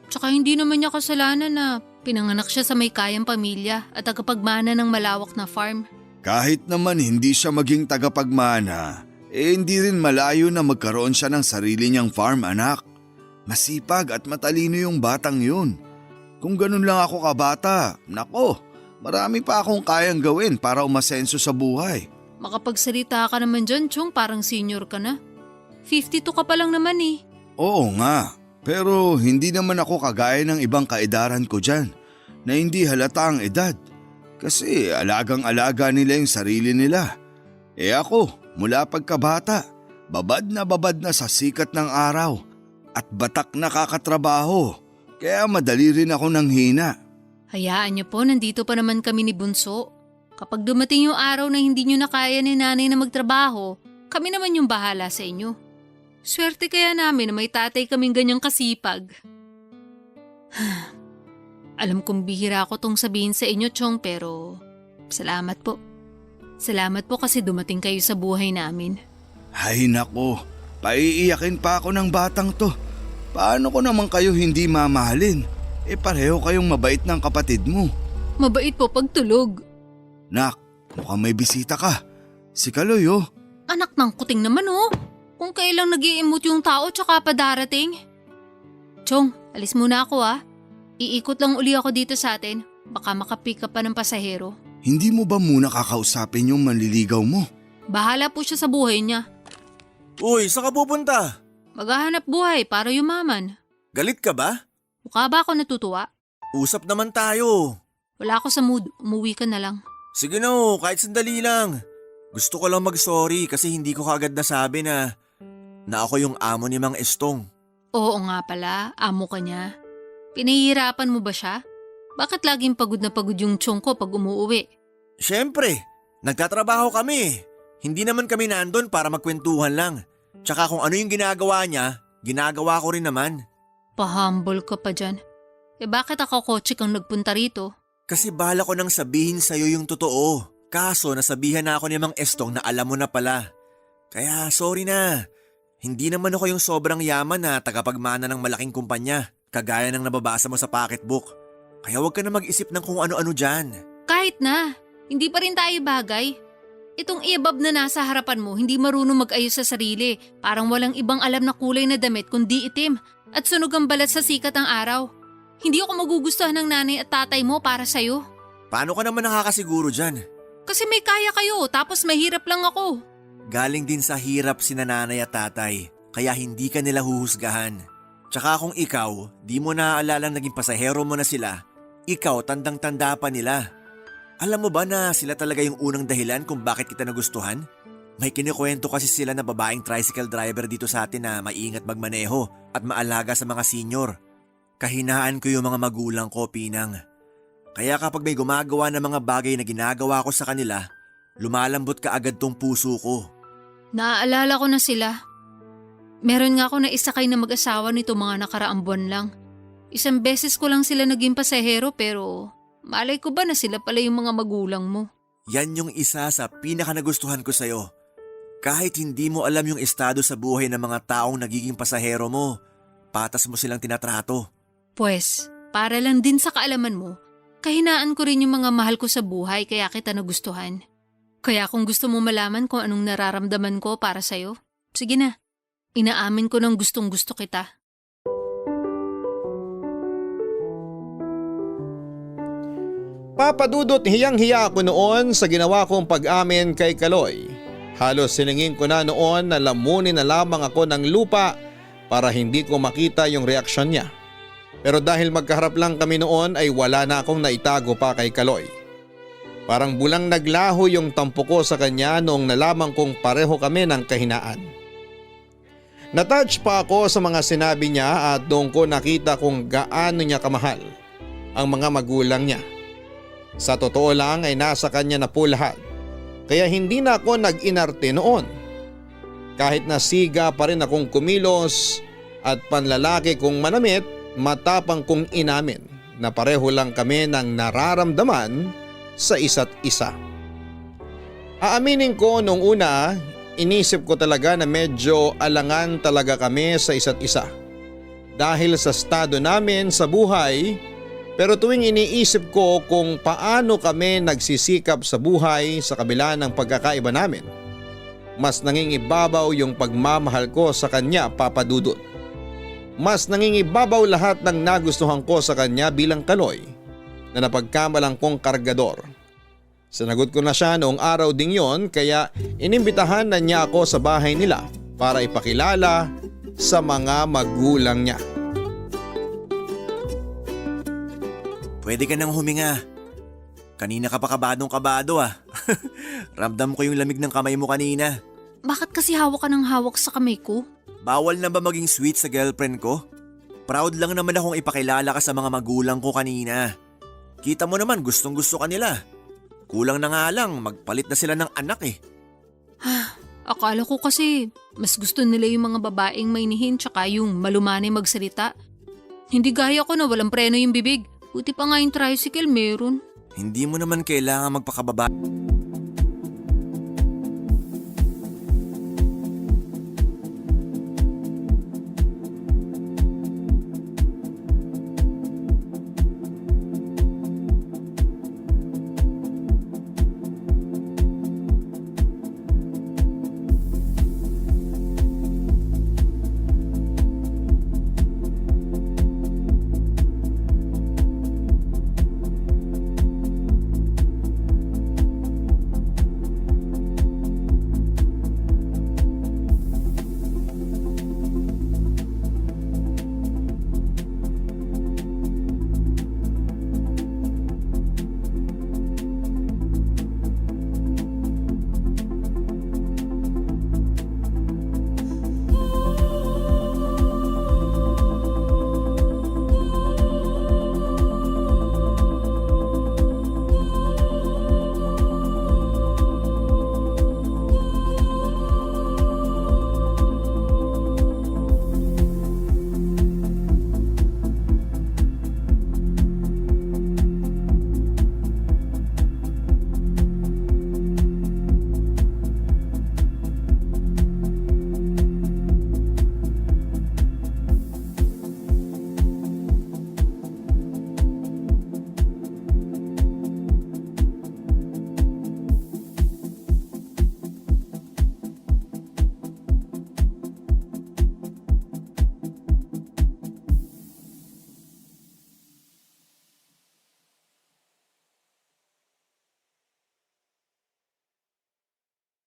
Tsaka hindi naman niya kasalanan na pinanganak siya sa may kayang pamilya at tagapagmana ng malawak na farm. Kahit naman hindi siya maging tagapagmana, hindi rin malayo na magkaroon siya ng sarili niyang farm, anak. Masipag at matalino yung batang yun. Kung ganun lang ako kabata, nako, marami pa akong kayang gawin para umasenso sa buhay. Makapagsalita ka naman dyan, Chong, parang senior ka na. 52 ka pa lang naman eh. Oo nga, pero hindi naman ako kagaya ng ibang kaedaran ko dyan na hindi halata ang edad. Kasi alagang-alaga nila yung sarili nila. Ako, mula pagkabata, babad na sa sikat ng araw at batak na kakatrabaho. Kaya madali rin ako nang hina. Hayaan niyo po, nandito pa naman kami ni Bunso. Kapag dumating yung araw na hindi niyo na kaya ni nanay na magtrabaho, kami naman yung bahala sa inyo. Swerte kaya namin na may tatay kaming ganyang kasipag. Alam kong bihira ko tong sabihin sa inyo, Chong, pero salamat po. Salamat po kasi dumating kayo sa buhay namin. Ay nako, paiiyakin pa ako ng batang to. Paano ko naman kayo hindi mamahalin? Pareho kayong mabait ng kapatid mo. Mabait po pagtulog. Nak, mukhang may bisita ka. Si Kaloy oh. Anak ng kuting naman oh. Kung kailang nag-i-emote yung tao tsaka pa darating. Chong, alis muna ako ah. Iikot lang uli ako dito sa atin. Baka makapick up pa ng pasahero. Hindi mo ba muna kakausapin yung manliligaw mo? Bahala po siya sa buhay niya. Uy, saan ka pupunta? Maghahanap buhay para yumaman. Galit ka ba? Mukha ba ako natutuwa? Usap naman tayo. Wala ako sa mood. Umuwi ka na lang. Sige na kahit sandali lang. Gusto ko lang mag-sorry kasi hindi ko kagad nasabi na ako yung amo ni Mang Estong. Oo nga pala, amo ka niya. Pinahihirapan mo ba siya? Bakit laging pagod na pagod yung Chong ko pag umuwi? Siyempre, nagtatrabaho kami. Hindi naman kami nandun para magkwentuhan lang. Tsaka kung ano yung ginagawa niya, ginagawa ko rin naman. Pa-humble ka pa dyan. Bakit ako kotse kang nagpunta rito? Kasi bala ko nang sabihin sa'yo yung totoo. Kaso nasabihan na ako ni Mang Estong na alam mo na pala. Kaya sorry na. Hindi naman ako yung sobrang yaman na tagapagmana ng malaking kumpanya. Kagaya ng nababasa mo sa pocketbook. Kaya huwag ka na mag-isip ng kung ano-ano dyan. Kahit na, hindi pa rin tayo bagay. Itong iabab na nasa harapan mo hindi marunong mag-ayos sa sarili. Parang walang ibang alam na kulay na damit kundi itim at sunog ang balat sa sikat ng araw. Hindi ako magugustuhan ng nanay at tatay mo para sa'yo. Paano ka naman nakakasiguro dyan? Kasi may kaya kayo tapos mahirap lang ako. Galing din sa hirap si nanay at tatay. Kaya hindi ka nila huhusgahan. Tsaka kung ikaw, di mo naaalalang naging pasahero mo na sila, ikaw tandang-tanda pa nila. Alam mo ba na sila talaga yung unang dahilan kung bakit kita nagustuhan? May kinikwento kasi sila na babaeng tricycle driver dito sa atin na maingat magmaneho at maalaga sa mga senior. Kahinaan ko yung mga magulang ko, Pinang. Kaya kapag may gumagawa ng mga bagay na ginagawa ko sa kanila, lumalambot ka agad tong puso ko. Naaalala ko na sila. Meron nga ako na isakay na mag-asawa nito mga nakaraang buwan lang. Isang beses ko lang sila naging pasahero pero malay ko ba na sila pala yung mga magulang mo? Yan yung isa sa pinaka nagustuhan ko sa'yo. Kahit hindi mo alam yung estado sa buhay ng mga taong nagiging pasahero mo, patas mo silang tinatrato. Pwes, para lang din sa kaalaman mo, kahinaan ko rin yung mga mahal ko sa buhay kaya kita nagustuhan. Kaya kung gusto mo malaman kung anong nararamdaman ko para sa'yo, sige na, inaamin ko ng gustong gusto kita. Papadudot hiyang-hiya ako noon sa ginawa kong pag-amin kay Kaloy. Halos siningin ko na noon na lamunin na lamang ako ng lupa para hindi ko makita yung reaksyon niya. Pero dahil magkaharap lang kami noon ay wala na akong naitago pa kay Kaloy. Parang bulang naglaho yung tampo ko sa kanya noong nalaman kong pareho kami ng kahinaan. Natouch pa ako sa mga sinabi niya at doon ko nakita kung gaano niya kamahal ang mga magulang niya. Sa totoo lang ay nasa kanya na po lahat. Kaya hindi na ako nag-inarte noon. Kahit na siga pa rin akong kumilos at panlalaki kong manamit, matapang kong inamin na pareho lang kami ng nararamdaman sa isa't isa. Aaminin ko nung una, inisip ko talaga na medyo alangan talaga kami sa isa't isa. Dahil sa estado namin sa buhay, pero tuwing iniisip ko kung paano kami nagsisikap sa buhay sa kabila ng pagkakaiba namin, mas nangingibabaw yung pagmamahal ko sa kanya, Papa Dudut. Mas nangingibabaw lahat ng nagustuhan ko sa kanya bilang Kaloy na napagkamalang kong kargador. Sinagot ko na siya noong araw ding yon kaya inimbitahan na niya ako sa bahay nila para ipakilala sa mga magulang niya. Pwede ka nang huminga. Kanina ka pa kabadong-kabado ah. Ramdam ko yung lamig ng kamay mo kanina. Bakit kasi hawak ka ng hawak sa kamay ko? Bawal na ba maging sweet sa girlfriend ko? Proud lang naman akong ipakilala ka sa mga magulang ko kanina. Kita mo naman gustong gusto ka nila. Kulang na nga lang magpalit na sila ng anak eh. Akala ko kasi mas gusto nila yung mga babaeng mainihin tsaka yung malumanay magsalita. Hindi gaya ko na walang preno yung bibig. Buti pa nga yung tricycle meron. Hindi mo naman kailangan magpakababa.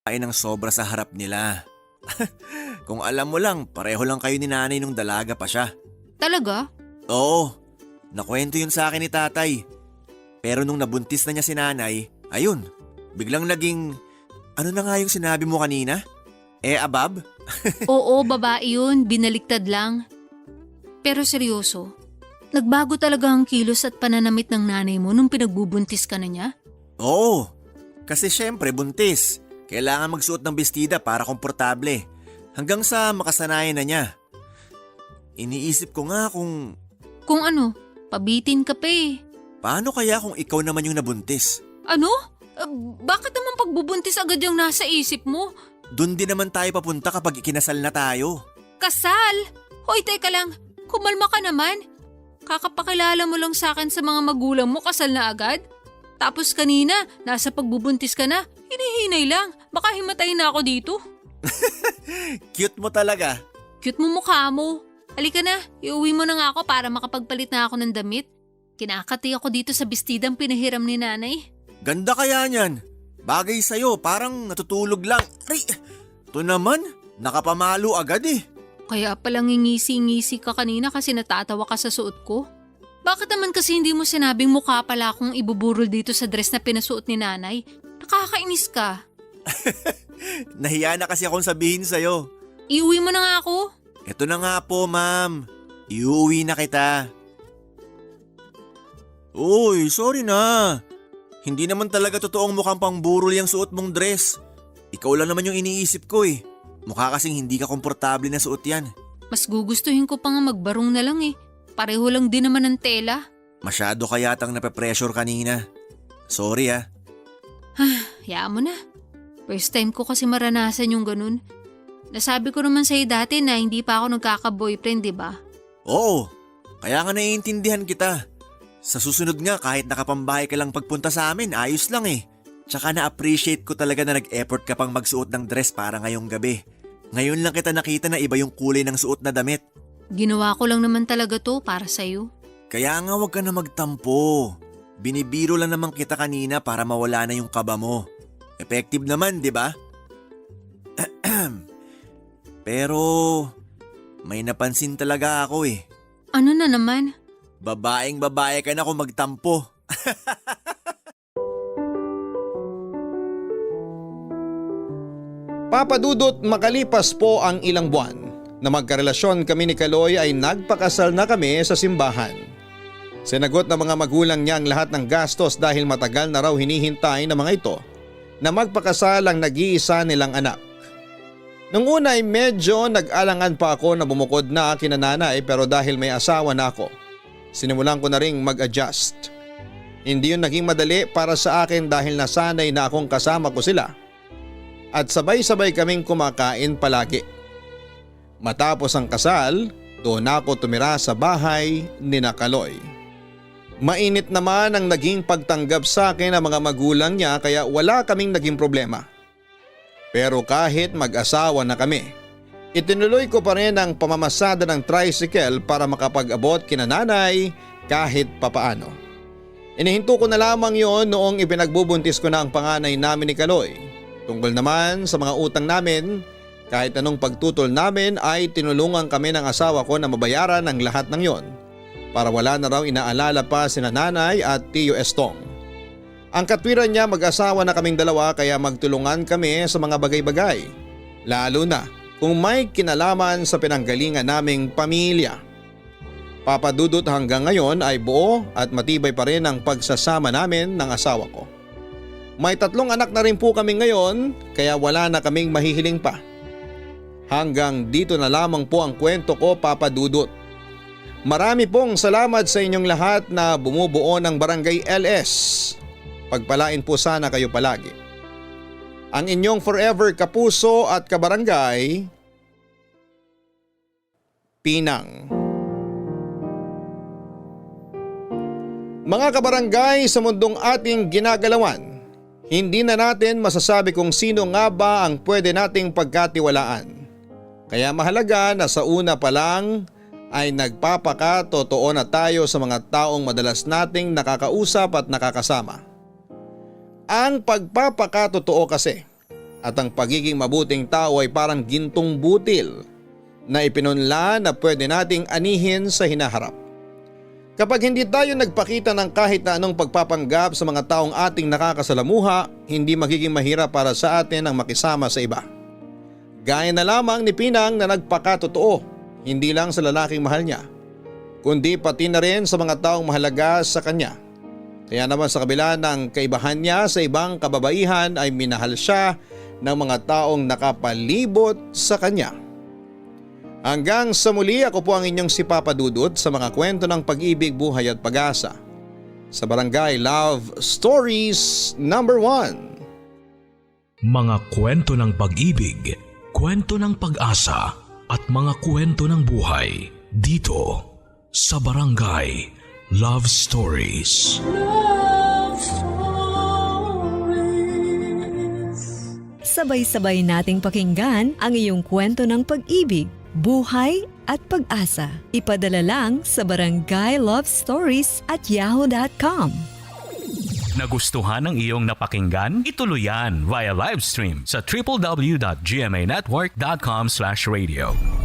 ay ng sobra sa harap nila. Kung alam mo lang, pareho lang kayo ni nanay nung dalaga pa siya. Talaga? Oo, nakwento yun sa akin ni tatay. Pero nung nabuntis na niya si nanay, ayun, biglang naging, ano na nga yung sinabi mo kanina? Abab? Oo, babae yun. Binaliktad lang. Pero seryoso, nagbago talaga ang kilos at pananamit ng nanay mo nung pinagbubuntis ka na niya? Oo, kasi syempre buntis. Kailangan magsuot ng bestida para komportable. Hanggang sa makasanayan na niya. Iniisip ko nga kung Kung ano, pabitin ka pa eh. paano kaya kung ikaw naman yung nabuntis? Ano? Bakit naman pagbubuntis agad yung nasa isip mo? Doon din naman tayo papunta kapag ikinasal na tayo. Kasal? Hoy, teka lang. Kumalma ka naman. Kakapakilala mo lang sa akin sa mga magulang mo, kasal na agad? Tapos kanina, nasa pagbubuntis ka na, hinihinay lang. Baka himatay na ako dito. Cute mo talaga. Cute mo mukha mo. Halika na, iuwi mo na nga ako para makapagpalit na ako ng damit. Kinakati ako dito sa bestidang pinahiram ni nanay. Ganda kaya niyan. Bagay sa'yo, parang natutulog lang. Ay, ito naman, nakapamalo agad eh. Kaya palang ngisi-ngisi ka kanina kasi natatawa ka sa suot ko. Bakit naman kasi hindi mo sinabing mukha pala akong ibuburol dito sa dress na pinasuot ni nanay? Nakakainis ka. Nahiya na kasi akong sabihin sa'yo. Iuwi mo na nga ako. Ito na nga po, ma'am. Iuwi na kita. Uy, sorry na. Hindi naman talaga totoong mukhang pangburol yung suot mong dress. Ikaw lang naman yung iniisip ko eh. Mukha kasing hindi ka komportable na suot yan. Mas gugustuhin ko pa nga magbarong na lang eh. Pareho lang din naman ng tela. Masyado ka yatang nape-pressure kanina. Sorry ah. Hayaan mo na. First time ko kasi maranasan yung ganun. Nasabi ko naman sa'yo dati na hindi pa ako nagkaka-boyfriend, di ba? Oo, kaya nga naiintindihan kita. Sa susunod nga kahit nakapambahay ka lang pagpunta sa amin, ayos lang eh. Tsaka na-appreciate ko talaga na nag-effort ka pang magsuot ng dress para ngayong gabi. Ngayon lang kita nakita na iba yung kulay ng suot na damit. Ginawa ko lang naman talaga to para sa'yo. Kaya nga wag ka na magtampo. Binibiro lang naman kita kanina para mawala na yung kaba mo. Effective naman, di ba? Pero may napansin talaga ako eh. Ano na naman? Babaeng babae ka na kung magtampo. Papadudot, makalipas po ang ilang buwan na magkarelasyon kami ni Kaloy ay nagpakasal na kami sa simbahan. Sinagot ng mga magulang niya ang lahat ng gastos dahil matagal na raw hinihintay ng mga ito na magpakasal ang nag-iisa nilang anak. Nung una ay medyo nag-alangan pa ako na bumukod na kina nanay pero dahil may asawa na ako, sinimulan ko na ring mag-adjust. Hindi yun naging madali para sa akin dahil nasanay na akong kasama ko sila at sabay-sabay kaming kumakain palagi. Matapos ang kasal, doon ako tumira sa bahay ni Kaloy. Mainit naman ang naging pagtanggap sa akin ng mga magulang niya kaya wala kaming naging problema. Pero kahit mag-asawa na kami, itinuloy ko pa rin ang pamamasada ng tricycle para makapag-abot kina nanay kahit papaano. Inihinto ko na lamang yon noong ipinagbubuntis ko na ang panganay namin ni Kaloy. Tungkol naman sa mga utang namin, kahit anong pagtutol namin ay tinulungan kami ng asawa ko na mabayaran ang lahat ng yon para wala na raw inaalala pa sina nanay at Tiyo Estong. Ang katwiran niya mag-asawa na kaming dalawa kaya magtulungan kami sa mga bagay-bagay, lalo na kung may kinalaman sa pinanggalingan naming pamilya. Papadudot hanggang ngayon ay buo at matibay pa rin ang pagsasama namin ng asawa ko. May 3 anak na rin po kami ngayon kaya wala na kaming mahihiling pa. Hanggang dito na lamang po ang kwento ko, Papa Dudut. Marami pong salamat sa inyong lahat na bumubuo ng Barangay LS. Pagpalain po sana kayo palagi. Ang inyong forever kapuso at kabarangay, Pinang. Mga kabarangay, sa mundong ating ginagalawan, hindi na natin masasabi kung sino nga ba ang pwede nating pagkatiwalaan. Kaya mahalaga na sa una pa lang ay nagpapakatotoo na tayo sa mga taong madalas nating nakakausap at nakakasama. Ang pagpapakatotoo kasi at ang pagiging mabuting tao ay parang gintong butil na ipinunla na pwede nating anihin sa hinaharap. Kapag hindi tayo nagpakita ng kahit na anong pagpapanggap sa mga taong ating nakakasalamuha, hindi magiging mahirap para sa atin ang makisama sa iba. Gaya na lamang ni Pinang na nagpakatotoo, hindi lang sa lalaking mahal niya, kundi pati na rin sa mga taong mahalaga sa kanya. Kaya naman sa kabila ng kaibahan niya sa ibang kababaihan ay minahal siya ng mga taong nakapalibot sa kanya. Hanggang sa muli, ako po ang inyong si Papa Dudut sa mga kwento ng pag-ibig, buhay at pag-asa sa Barangay Love Stories number 1. Mga kwento ng pag-ibig, kwento ng pag-asa at mga kwento ng buhay dito sa Barangay Love Stories. Love Stories. Sabay-sabay nating pakinggan ang iyong kwento ng pag-ibig, buhay at pag-asa. Ipadala lang sa barangaylovestories@yahoo.com. Nagustuhan ng iyong napakinggan? Ituloy yan via live stream sa www.gmanetwork.com/radio.